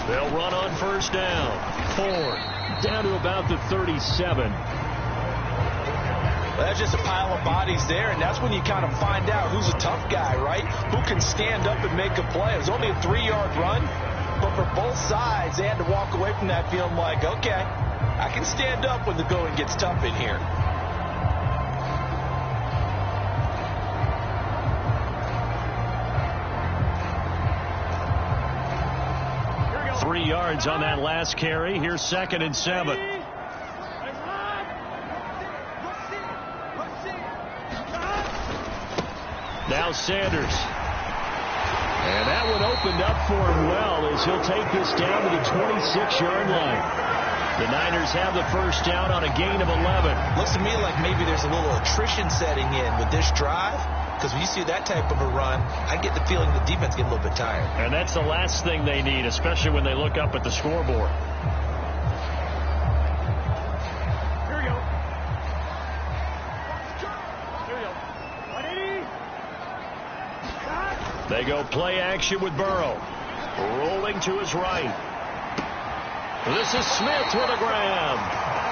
They'll run on first down. Ford down to about the 37. Well, that's just a pile of bodies there, and that's when you kind of find out who's a tough guy, right? Who can stand up and make a play. It was only a 3-yard run, but for both sides, they had to walk away from that feeling like, okay, I can stand up when the going gets tough in here. Here 3 yards on that last carry. Here's 2nd and 7. Now Sanders. And that one opened up for him well as he'll take this down to the 26-yard line. The Niners have the first down on a gain of 11. Looks to me like maybe there's a little attrition setting in with this drive, because when you see that type of a run, I get the feeling the defense get a little bit tired. And that's the last thing they need, especially when they look up at the scoreboard. Here we go. They go play action with Burrow. Rolling to his right. This is Smith with a grab.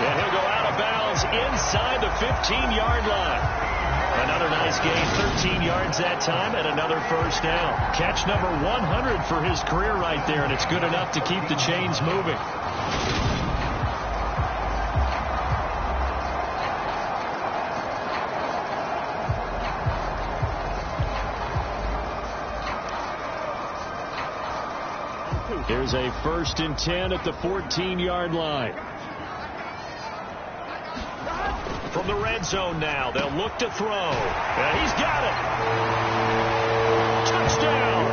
And he'll go out of bounds inside the 15-yard line. Another nice gain, 13 yards that time, and another first down. Catch number 100 for his career right there, and it's good enough to keep the chains moving. Here's a 1st and 10 at the 14-yard line. From the red zone now, they'll look to throw. And he's got it. Touchdown.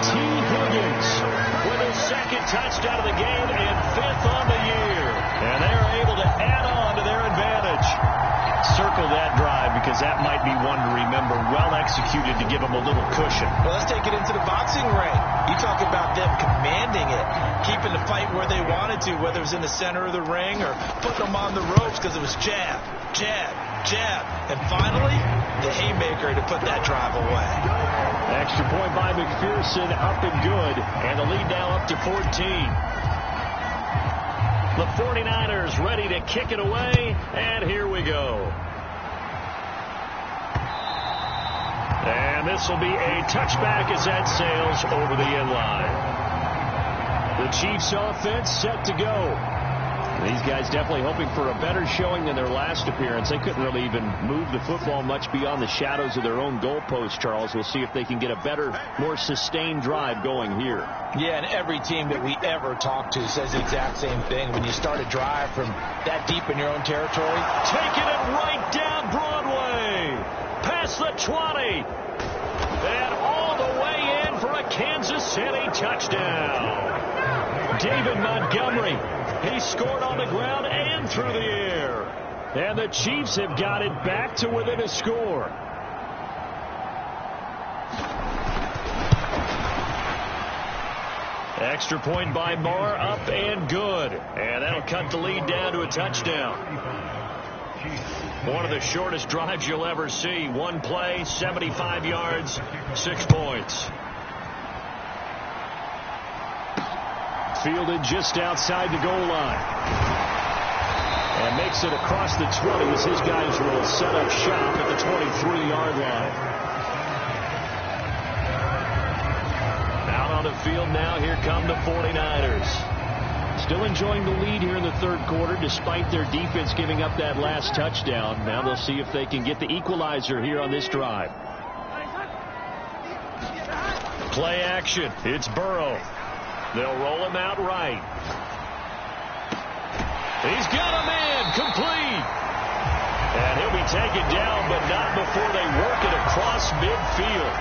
T. Higgins with his 2nd touchdown of the game and 5th on the year. And they're able to add on to their advantage. Circle that drive because that might be one to remember. Well executed to give them a little cushion. Well, let's take it into the boxing ring. You talk about them commanding it, keeping the fight where they wanted to, whether it was in the center of the ring or putting them on the ropes because it was jab, jab, jab. And finally, the haymaker to put that drive away. Extra point by McPherson, up and good. And the lead now up to 14. The 49ers ready to kick it away, and here we go. And this will be a touchback as that sails over the end line. The Chiefs offense set to go. These guys definitely hoping for a better showing than their last appearance. They couldn't really even move the football much beyond the shadows of their own goalpost, Charles. We'll see if they can get a better, more sustained drive going here. Yeah, and every team that we ever talk to says the exact same thing. When you start a drive from that deep in your own territory, taking it right down Broadway, past the 20, and all the way in for a Kansas City touchdown. David Montgomery, he scored on the ground and through the air. And the Chiefs have got it back to within a score. Extra point by Marr, up and good. And that'll cut the lead down to a touchdown. One of the shortest drives you'll ever see. One play, 75 yards, 6 points. Fielded just outside the goal line. And makes it across the 20 as his guys will set up shop at the 23-yard line. Out on the field now, here come the 49ers. Still enjoying the lead here in the third quarter despite their defense giving up that last touchdown. Now they'll see if they can get the equalizer here on this drive. Play action. It's Burrow. They'll roll him out right. He's got a man complete. And he'll be taken down, but not before they work it across midfield.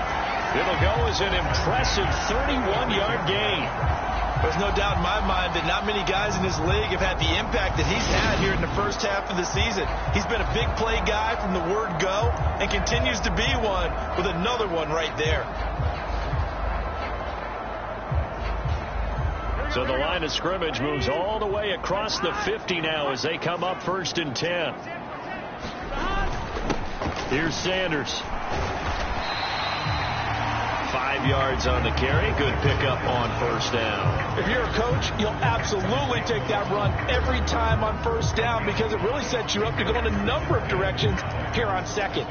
It'll go as an impressive 31-yard gain. There's no doubt in my mind that not many guys in this league have had the impact that he's had here in the first half of the season. He's been a big play guy from the word go and continues to be one with another one right there. So the line of scrimmage moves all the way across the 50 now as they come up 1st and 10. Here's Sanders. 5 yards on the carry. Good pickup on 1st down. If you're a coach, you'll absolutely take that run every time on 1st down because it really sets you up to go in a number of directions here on 2nd.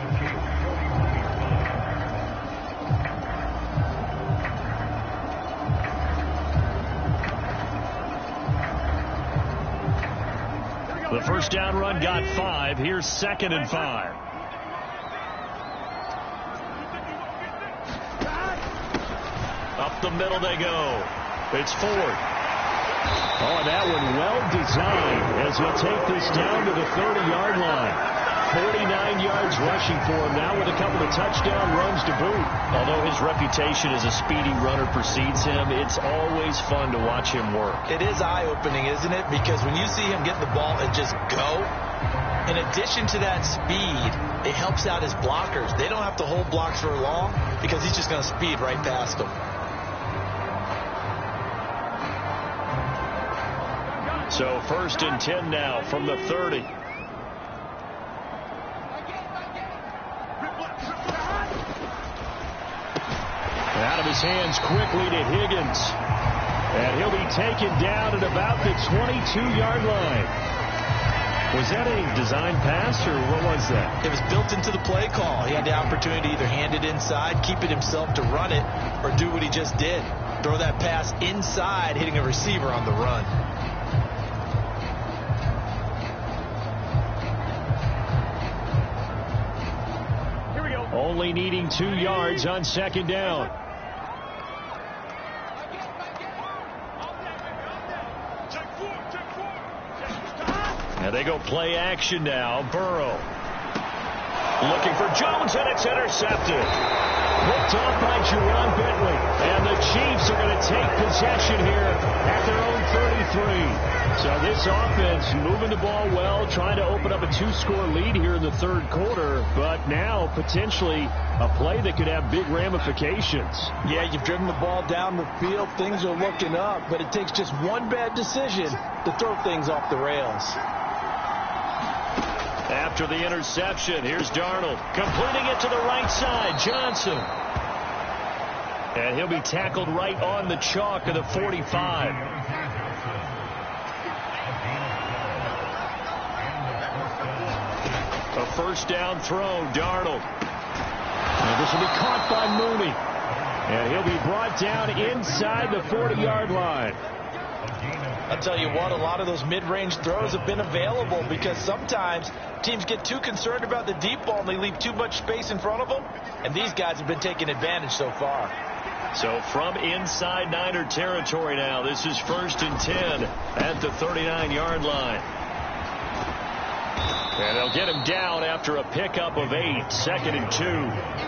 The 1st down run got 5. Here's 2nd and 5. Up the middle they go. It's Ford. Oh, and that one well designed as he'll take this down to the 30-yard line. 49 yards rushing for him now with a couple of touchdown runs to boot. Although his reputation as a speedy runner precedes him, it's always fun to watch him work. It is eye-opening, isn't it? Because when you see him get the ball and just go, in addition to that speed, it helps out his blockers. They don't have to hold blocks for long because he's just going to speed right past them. So 1st and 10 now from the 30. Out of his hands quickly to Higgins. And he'll be taken down at about the 22-yard line. Was that a design pass, or what was that? It was built into the play call. He had the opportunity to either hand it inside, keep it himself to run it, or do what he just did. Throw that pass inside, hitting a receiver on the run. Here we go. Only needing 2 yards on 2nd down. And they go play action now. Burrow looking for Jones, and it's intercepted. Picked off by Jerron Bentley. And the Chiefs are going to take possession here at their own 33. So this offense moving the ball well, trying to open up a 2-score lead here in the 3rd quarter. But now potentially a play that could have big ramifications. Yeah, you've driven the ball down the field. Things are looking up, but it takes just one bad decision to throw things off the rails. After the interception, here's Darnold completing it to the right side. Johnson. And he'll be tackled right on the chalk of the 45. A 1st down throw, Darnold. And this will be caught by Mooney. And he'll be brought down inside the 40-yard line. I'll tell you what, a lot of those mid-range throws have been available because sometimes teams get too concerned about the deep ball and they leave too much space in front of them. And these guys have been taking advantage so far. So from inside Niner territory now, this is 1st and 10 at the 39-yard line. And they'll get him down after a pickup of 8, 2nd and 2.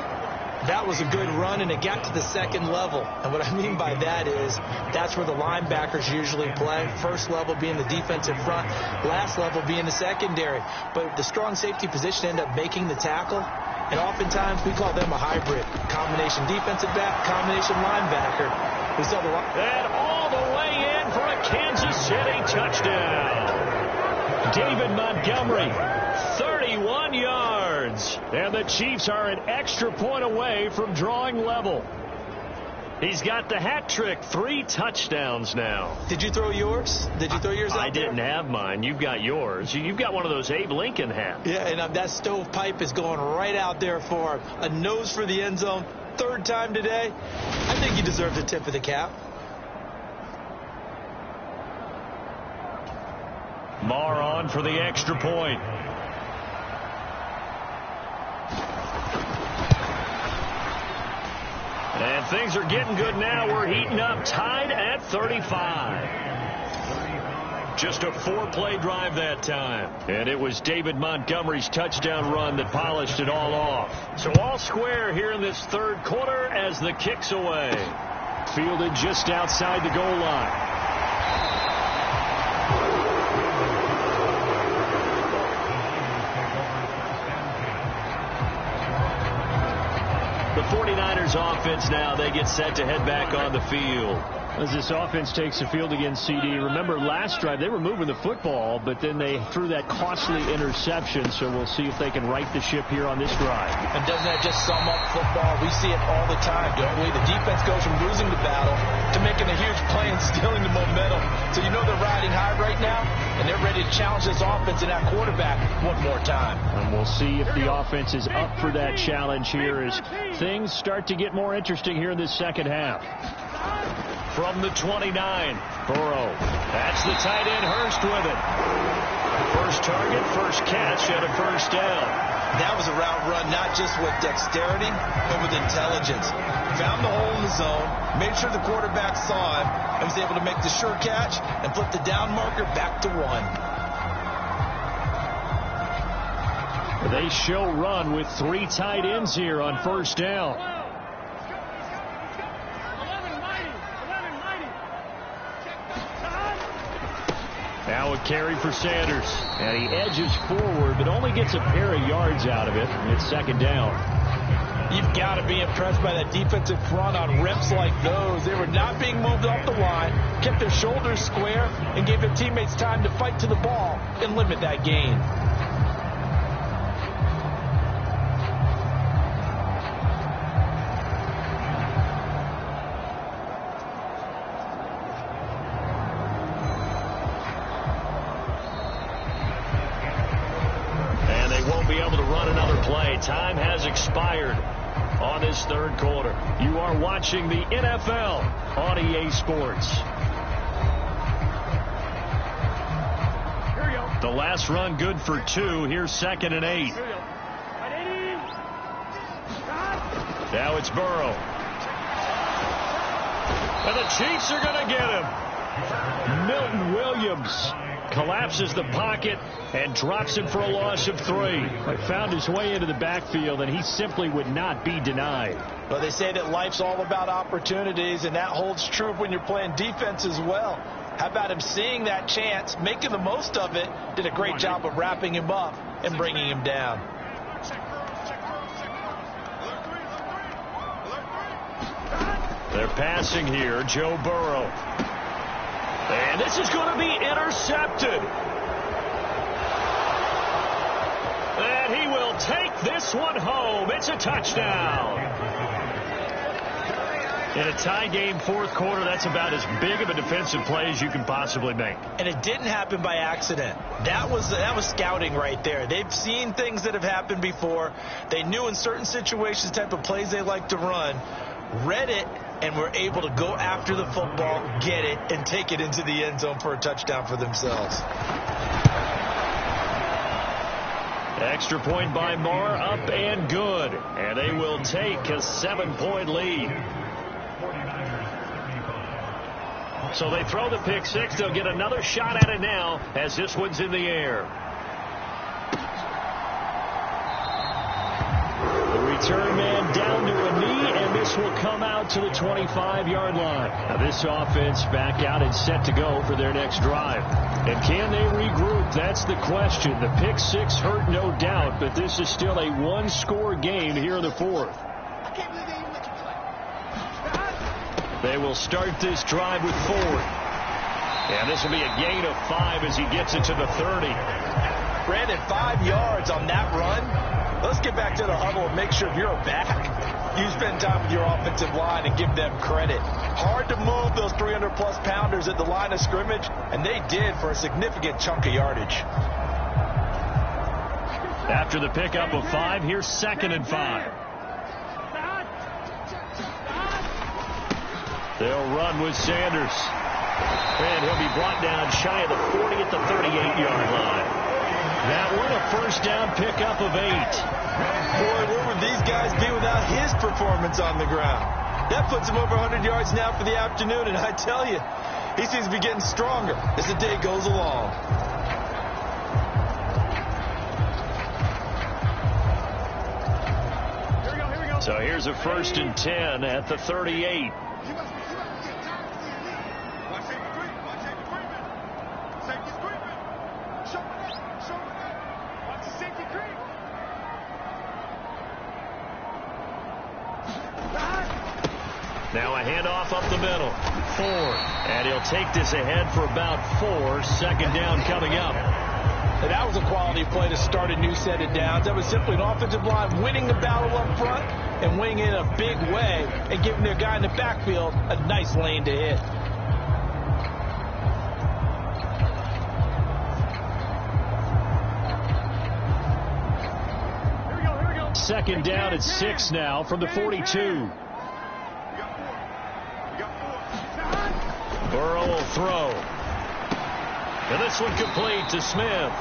That was a good run, and it got to the 2nd level. And what I mean by that is that's where the linebackers usually play. 1st level being the defensive front, last level being the secondary. But the strong safety position ended up making the tackle. And oftentimes we call them a hybrid. Combination defensive back, combination linebacker. We saw the and all the way in for a Kansas City touchdown. David Montgomery, 31 yards. And the Chiefs are an extra point away from drawing level. He's got the hat trick, 3 touchdowns now. Did you throw yours? Did you throw yours out I didn't have mine. You've got yours. You've got one of those Abe Lincoln hats. Yeah, and that stovepipe is going right out there for him. A nose for the end zone. 3rd time today. I think he deserves a tip of the cap. Marr on for the extra point. And things are getting good now. We're heating up, tied at 35. Just a 4-play drive that time. And it was David Montgomery's touchdown run that polished it all off. So all square here in this third quarter as the kick's away. Fielded just outside the goal line. The 49ers offense now, they get set to head back on the field. As this offense takes the field against CD, remember last drive they were moving the football, but then they threw that costly interception, so we'll see if they can right the ship here on this drive. And doesn't that just sum up football? We see it all the time, don't we? The defense goes from losing the battle to making a huge play and stealing the momentum. So you know they're riding high right now, and they're ready to challenge this offense and that quarterback one more time. And we'll see if the offense is up for that challenge here as things start to get more interesting here in this second half. From the 29, Burrow. That's the tight end, Hurst with it. First target, first catch, and a first down. That was a route run, not just with dexterity, but with intelligence. Found the hole in the zone, made sure the quarterback saw him, and was able to make the sure catch and flip the down marker back to 1. They show run with 3 tight ends here on first down. Now a carry for Sanders. And he edges forward, but only gets a pair of yards out of it. It's second down. You've got to be impressed by that defensive front on reps like those. They were not being moved off the line, kept their shoulders square, and gave their teammates time to fight to the ball and limit that gain. Time has expired on this third quarter. You are watching the NFL on EA Sports. The last run good for 2. Here's 2nd and 8. Now it's Burrow. And the Chiefs are going to get him. Milton Williams collapses the pocket and drops him for a loss of 3. Found his way into the backfield, and he simply would not be denied. Well, they say that life's all about opportunities, and that holds true when you're playing defense as well. How about him seeing that chance, making the most of it, did a great job of wrapping him up and bringing him down. They're passing here, Joe Burrow. And this is going to be intercepted. And he will take this one home. It's a touchdown. In a tie game, fourth quarter, that's about as big of a defensive play as you can possibly make. And it didn't happen by accident. That was scouting right there. They've seen things that have happened before. They knew in certain situations the type of plays they like to run, read it, and were able to go after the football, get it, and take it into the end zone for a touchdown for themselves. Extra point by Marr, up and good. And they will take a 7-point lead. So they throw the pick six. They'll get another shot at it now as this one's in the air. The return man down to a knee, and this will come out to the 25-yard line. Now this offense back out and set to go for their next drive. And can they regroup? That's the question. The pick six hurt, no doubt, but this is still a one-score game here in the fourth. They will start this drive with Ford. And this will be a gain of 5 as he gets it to the 30. Brandon, 5 yards on that run. Let's get back to the huddle and make sure if you're a back, you spend time with your offensive line and give them credit. Hard to move those 300-plus pounders at the line of scrimmage, and they did for a significant chunk of yardage. After the pickup of 5, here's 2nd and 5. They'll run with Sanders. And he'll be brought down shy of the 40 at the 38-yard line. That one a first down pickup of 8. Boy, where would these guys be without his performance on the ground? That puts him over 100 yards now for the afternoon, and I tell you, he seems to be getting stronger as the day goes along. So here's a 1st and 10 at the 38. Now a handoff up the middle. Ford. And he'll take this ahead for about 4. 2nd down coming up. And that was a quality play to start a new set of downs. That was simply an offensive line winning the battle up front and winning it in a big way and giving their guy in the backfield a nice lane to hit. Here we go. 2nd down at 6 now from the 42. Burrow will throw. And this one complete to Smith.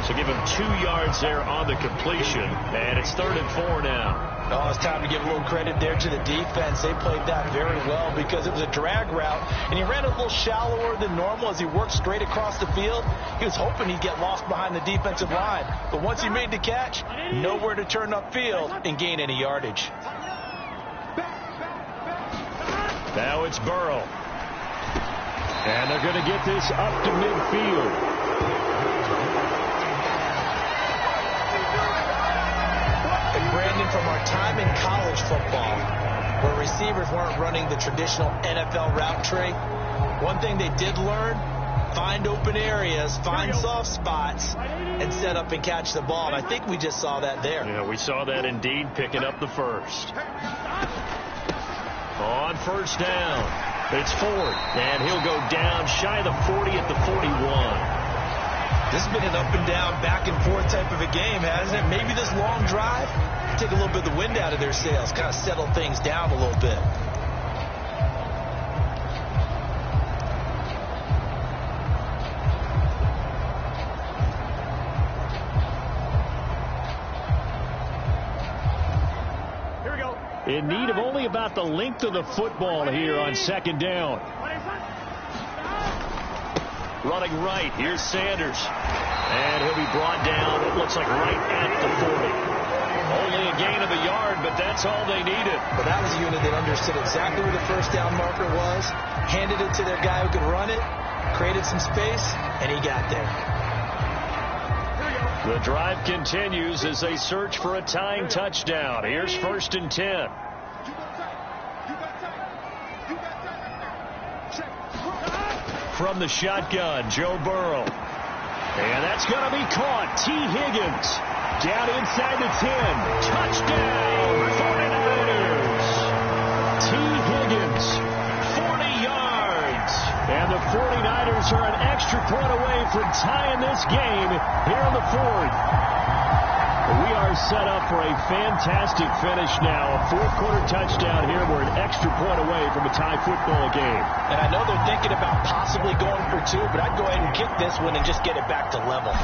So give him 2 yards there on the completion. And it's 3rd and 4 now. Oh, it's time to give a little credit there to the defense. They played that very well because it was a drag route. And he ran a little shallower than normal as he worked straight across the field. He was hoping he'd get lost behind the defensive line. But once he made the catch, nowhere to turn upfield and gain any yardage. Now it's Burrow. And they're going to get this up to midfield. And Brandon, from our time in college football, where receivers weren't running the traditional NFL route tree, one thing they did learn, find open areas, find soft spots, and set up and catch the ball. And I think we just saw that there. Yeah, we saw that indeed, picking up the first. On 1st down, it's Ford, and he'll go down shy of the 40 at the 41. This has been an up and down, back and forth type of a game, hasn't it? Maybe this long drive, take a little bit of the wind out of their sails, kind of settle things down a little bit. Here we go. In need of only about the length of the football here on 2nd down. Running right, here's Sanders. And he'll be brought down, it looks like right at the 40. Only a gain of a yard, but that's all they needed. But that was a unit that understood exactly where the 1st down marker was, handed it to their guy who could run it, created some space, and he got there. The drive continues as they search for a tying touchdown. Here's 1st and 10. From the shotgun, Joe Burrow. And that's going to be caught. T. Higgins down inside the 10. Touchdown, 49ers. T. Higgins, 40 yards. And the 49ers are an extra point away from tying this game here in the 4th. We are set up for a fantastic finish now. A 4th-quarter touchdown here. We're an extra point away from a tie football game. And I know they're thinking about possibly going for 2, but I'd go ahead and kick this one and just get it back to level.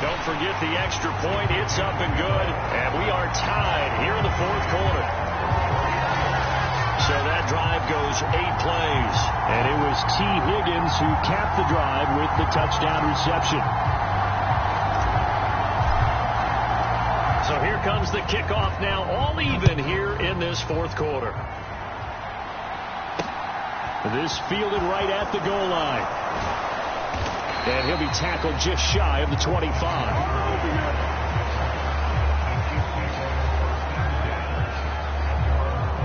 Don't forget the extra point. It's up and good. And we are tied here in the 4th quarter. So that drive goes 8 plays. And it was T. Higgins who capped the drive with the touchdown reception. So here comes the kickoff now, all even here in this 4th quarter. This fielded right at the goal line. And he'll be tackled just shy of the 25.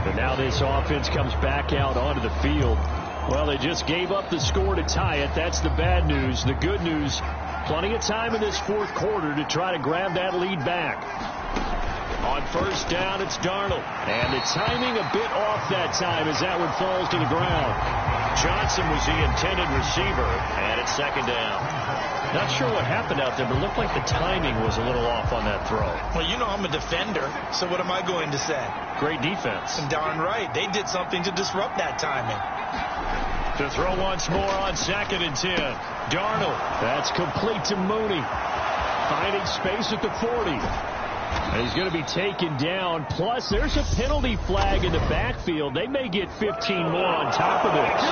And now this offense comes back out onto the field. Well, they just gave up the score to tie it. That's the bad news. The good news, plenty of time in this 4th quarter to try to grab that lead back. On 1st down, it's Darnold. And the timing a bit off that time as that one falls to the ground. Johnson was the intended receiver, and it's 2nd down. Not sure what happened out there, but it looked like the timing was a little off on that throw. Well, you know I'm a defender, so what am I going to say? Great defense. And darn right, they did something to disrupt that timing. To throw once more on 2nd and 10. Darnold. That's complete to Mooney. Finding space at the 40. And he's going to be taken down. Plus, there's a penalty flag in the backfield. They may get 15 more on top of this.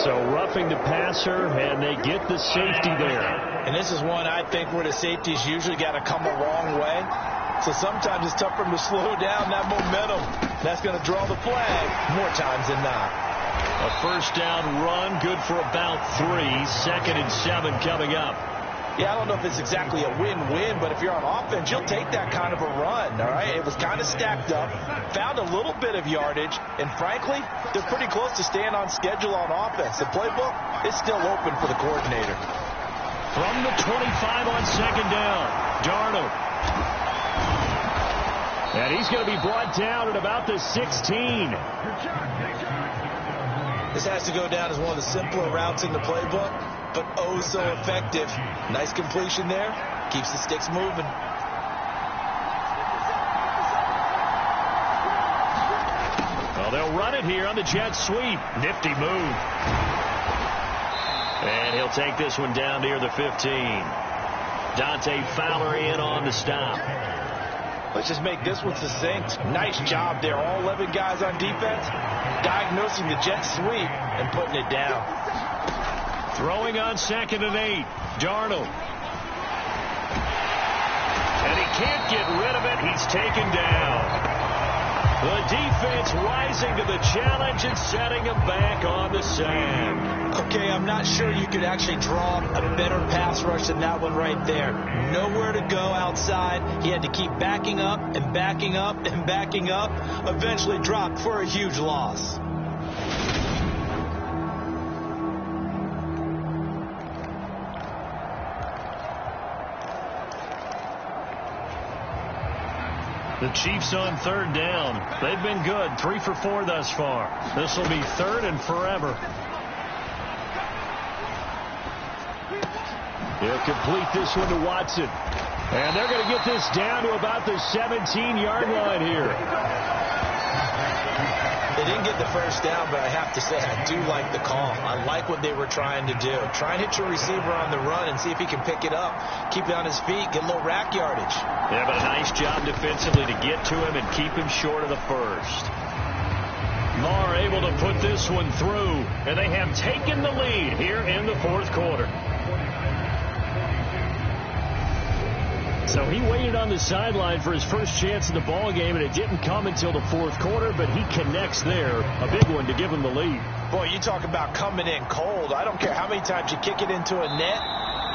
So roughing the passer, and they get the safety there. And this is one I think where the safeties usually got to come a long way. So sometimes it's tough for them to slow down that momentum. That's going to draw the flag more times than not. A first down run, good for about 3. 2nd and 7 coming up. Yeah, I don't know if it's exactly a win-win, but if you're on offense, you'll take that kind of a run, all right? It was kind of stacked up, found a little bit of yardage, and frankly, they're pretty close to staying on schedule on offense. The playbook is still open for the coordinator. From the 25 on 2nd down, Darnold. And he's going to be brought down at about the 16. This has to go down as one of the simpler routes in the playbook, but oh so effective. Nice completion there. Keeps the sticks moving. Well, they'll run it here on the jet sweep. Nifty move. And he'll take this one down near the 15. Dante Fowler in on the stop. Let's just make this one succinct. Nice job there. All 11 guys on defense diagnosing the jet sweep and putting it down. Throwing on 2nd and 8. Darnold. And he can't get rid of it. He's taken down. The defense rising to the challenge and setting him back on the sand. Okay, I'm not sure you could actually draw a better pass rush than that one right there. Nowhere to go outside. He had to keep backing up and backing up and backing up. Eventually dropped for a huge loss. The Chiefs on 3rd down. They've been good. 3 for 4 thus far. This will be 3rd and forever. He'll complete this one to Watson. And they're going to get this down to about the 17-yard line here. They didn't get the first down, but I have to say I do like the call. I like what they were trying to do. Try and hit your receiver on the run and see if he can pick it up. Keep it on his feet. Get a little rack yardage. Yeah, but a nice job defensively to get to him and keep him short of the first. Marr able to put this one through, and they have taken the lead here in the 4th quarter. So he waited on the sideline for his first chance in the ball game, and it didn't come until the 4th quarter, but he connects there. A big one to give him the lead. Boy, you talk about coming in cold. I don't care how many times you kick it into a net.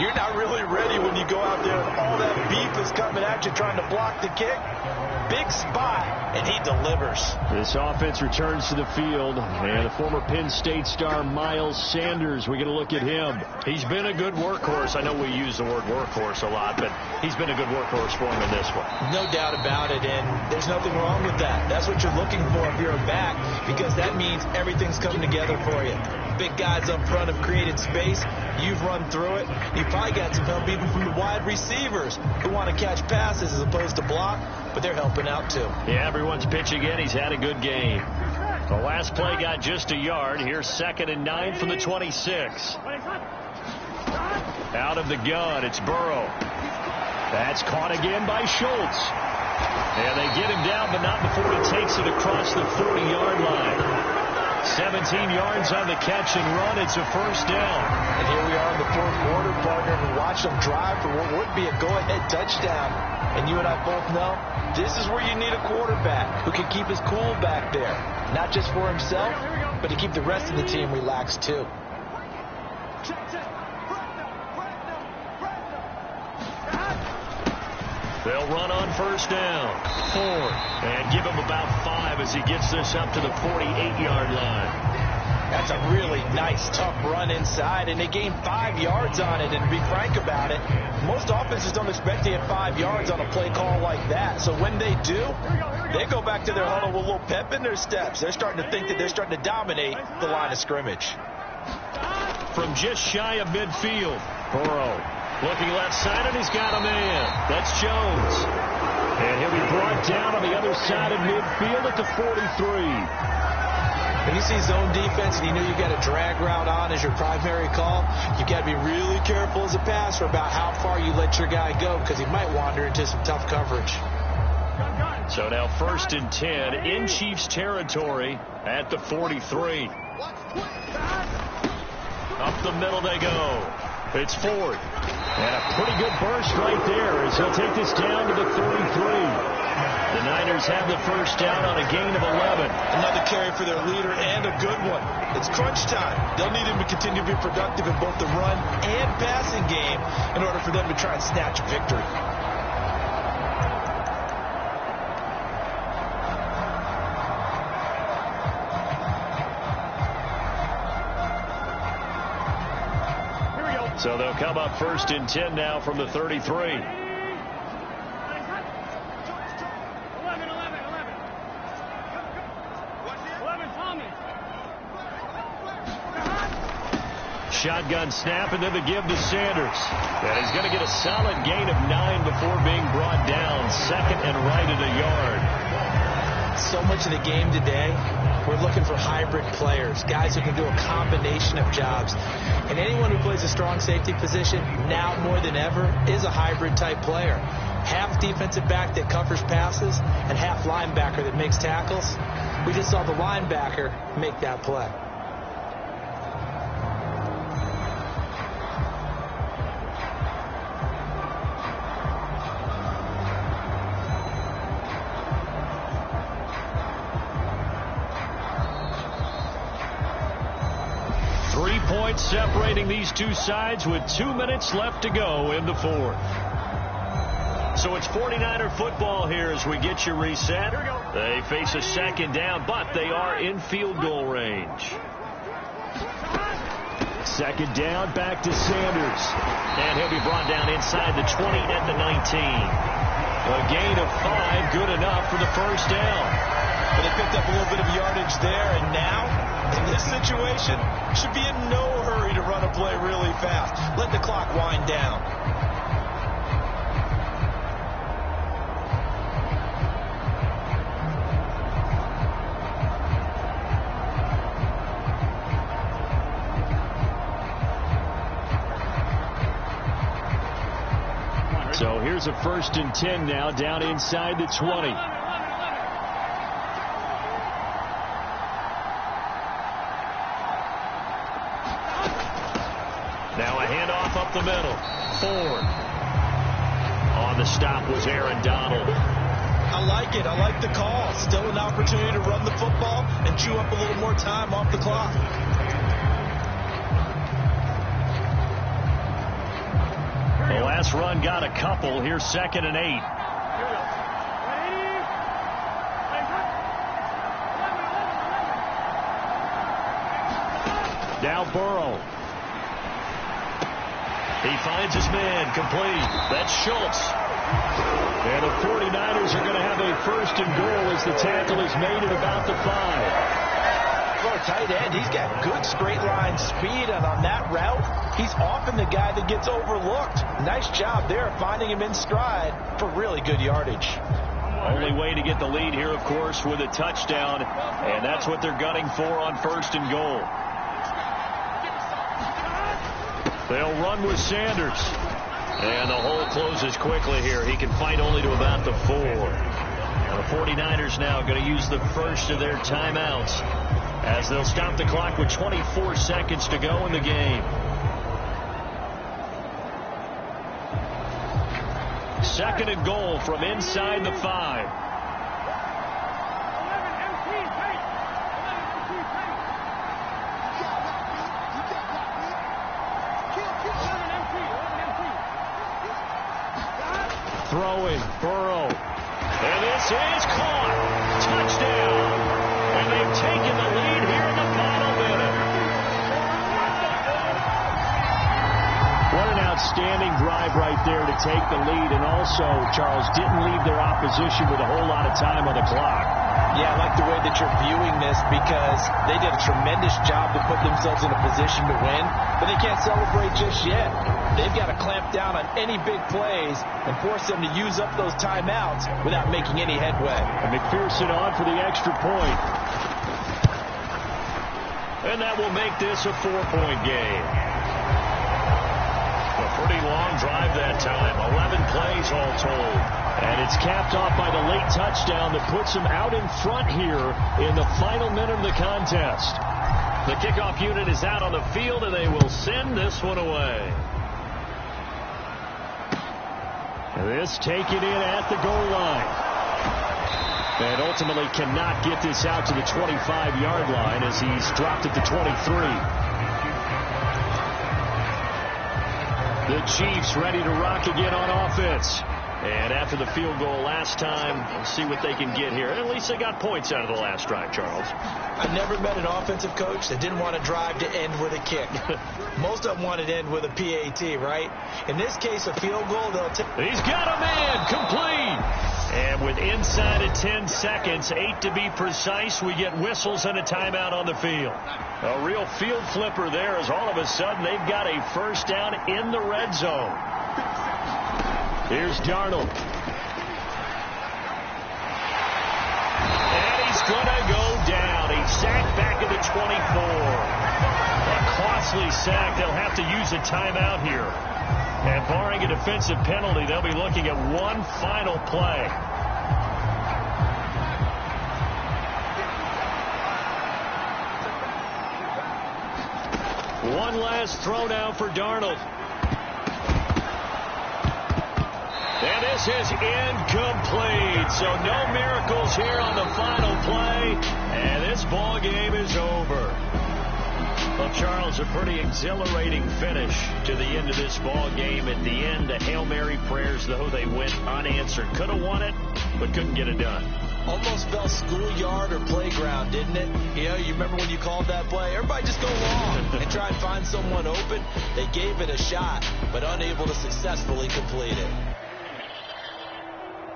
You're not really ready when you go out there and all that beef is coming at you trying to block the kick. Big spot, and he delivers. This offense returns to the field, and the former Penn State star Miles Sanders, we're going to look at him. He's been a good workhorse. I know we use the word workhorse a lot, but he's been a good workhorse for him in this one. No doubt about it, and there's nothing wrong with that. That's what you're looking for if you're a back, because that means everything's coming together for you. Big guys up front have created space. You've run through it. You probably got some help even from the wide receivers who want to catch passes as opposed to block, but they're helping out too. Yeah, everyone's pitching in. He's had a good game. The last play got just a yard. Here's 2nd and 9 from the 26. Out of the gun, it's Burrow. That's caught again by Schultz. And they get him down, but not before he takes it across the 40-yard line. 17 yards on the catch and run. It's a first down. And here we are in the 4th quarter, partner, and watch them drive for what would be a go-ahead touchdown. And you and I both know this is where you need a quarterback who can keep his cool back there. Not just for himself, but to keep the rest of the team relaxed too. They'll run on first down. 4. And give him about 5 as he gets this up to the 48-yard line. That's a really nice, tough run inside, and they gained 5 yards on it. And to be frank about it, most offenses don't expect to get 5 yards on a play call like that. So when they do, they go back to their huddle with a little pep in their steps. They're starting to think that they're starting to dominate the line of scrimmage. From just shy of midfield, Burrow looking left side, and he's got a man. That's Jones. And he'll be brought down on the other side of midfield at the 43. When you see zone defense and you know you got a drag route on as your primary call, you got to be really careful as a passer about how far you let your guy go because he might wander into some tough coverage. So now 1st and 10 in Chiefs territory at the 43. Up the middle they go. It's Ford. And a pretty good burst right there as he'll take this down to the 33. The Niners have the first down on a gain of 11. Another carry for their leader and a good one. It's crunch time. They'll need him to continue to be productive in both the run and passing game in order for them to try and snatch a victory. So they'll come up 1st and 10 now from the 33. Shotgun snap and then the give to Sanders. And he's going to get a solid gain of 9 before being brought down. 2nd and right at a yard. So much of the game today, we're looking for hybrid players, guys who can do a combination of jobs. And anyone who plays a strong safety position, now more than ever, is a hybrid type player. Half defensive back that covers passes and half linebacker that makes tackles. We just saw the linebacker make that play. Separating these two sides with 2 minutes left to go in the 4th. So it's 49er football here as we get you reset. They face a 2nd down, but they are in field goal range. 2nd down, back to Sanders. And he'll be brought down inside the 20 at the 19. A gain of 5, good enough for the first down. But they picked up a little bit of yardage there, and now, in this situation, should be in no hurry to run a play really fast. Let the clock wind down. So here's a 1st and 10 now down inside the 20. Now a handoff up the middle. Ford. On the stop was Aaron Donald. I like it. I like the call. Still an opportunity to run the football and chew up a little more time off the clock. The last run got a couple. Here's 2nd and 8. Now Burrow. He finds his man, complete. That's Schultz. And the 49ers are going to have a 1st and goal as the tackle is made at about the 5. For a tight end, he's got good straight line speed, and on that route, he's often the guy that gets overlooked. Nice job there finding him in stride for really good yardage. Only way to get the lead here, of course, with a touchdown, and that's what they're gunning for on 1st and goal. They'll run with Sanders. And the hole closes quickly here. He can fight only to about the 4. And the 49ers now going to use the first of their timeouts as they'll stop the clock with 24 seconds to go in the game. 2nd and goal from inside the 5. Throwing, Burrow. And this is caught. Touchdown. And they've taken the lead here in the final minute. What an outstanding drive right there to take the lead. And also, Charles, didn't leave their opposition with a whole lot of time on the clock. Yeah, I like the way that you're viewing this because they did a tremendous job to put themselves in a position to win, but they can't celebrate just yet. They've got to clamp down on any big plays and force them to use up those timeouts without making any headway. And McPherson on for the extra point. And that will make this a 4-point game. A pretty long drive that time. 11 plays all told. And it's capped off by the late touchdown that puts them out in front here in the final minute of the contest. The kickoff unit is out on the field, and they will send this one away. This taken in at the goal line. And ultimately cannot get this out to the 25-yard line as he's dropped at the 23. The Chiefs ready to rock again on offense. And after the field goal last time, we'll see what they can get here. And at least they got points out of the last drive, Charles. I never met an offensive coach that didn't want to drive to end with a kick. Most of them wanted to end with a PAT, right? In this case, a field goal, they'll take. He's got a man, complete. And with inside of 10 seconds, 8 to be precise, we get whistles and a timeout on the field. A real field flipper there as all of a sudden they've got a first down in the red zone. Here's Darnold. And he's going to go down. He's sacked back at the 24. A costly sack. They'll have to use a timeout here. And barring a defensive penalty, they'll be looking at one final play. One last throw now for Darnold. And this is incomplete. So no miracles here on the final play. And this ball game is over. Well, Charles, a pretty exhilarating finish to the end of this ball game. At the end, the Hail Mary prayers, though, they went unanswered. Could have won it, but couldn't get it done. Almost felt schoolyard or playground, didn't it? You know, you remember when you called that play? Everybody just go long and try and find someone open. They gave it a shot, but unable to successfully complete it.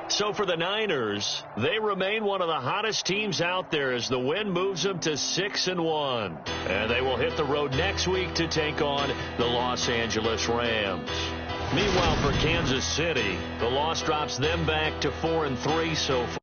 So for the Niners, they remain one of the hottest teams out there as the win moves them to 6-1. And they will hit the road next week to take on the Los Angeles Rams. Meanwhile, for Kansas City, the loss drops them back to 4-3 so far.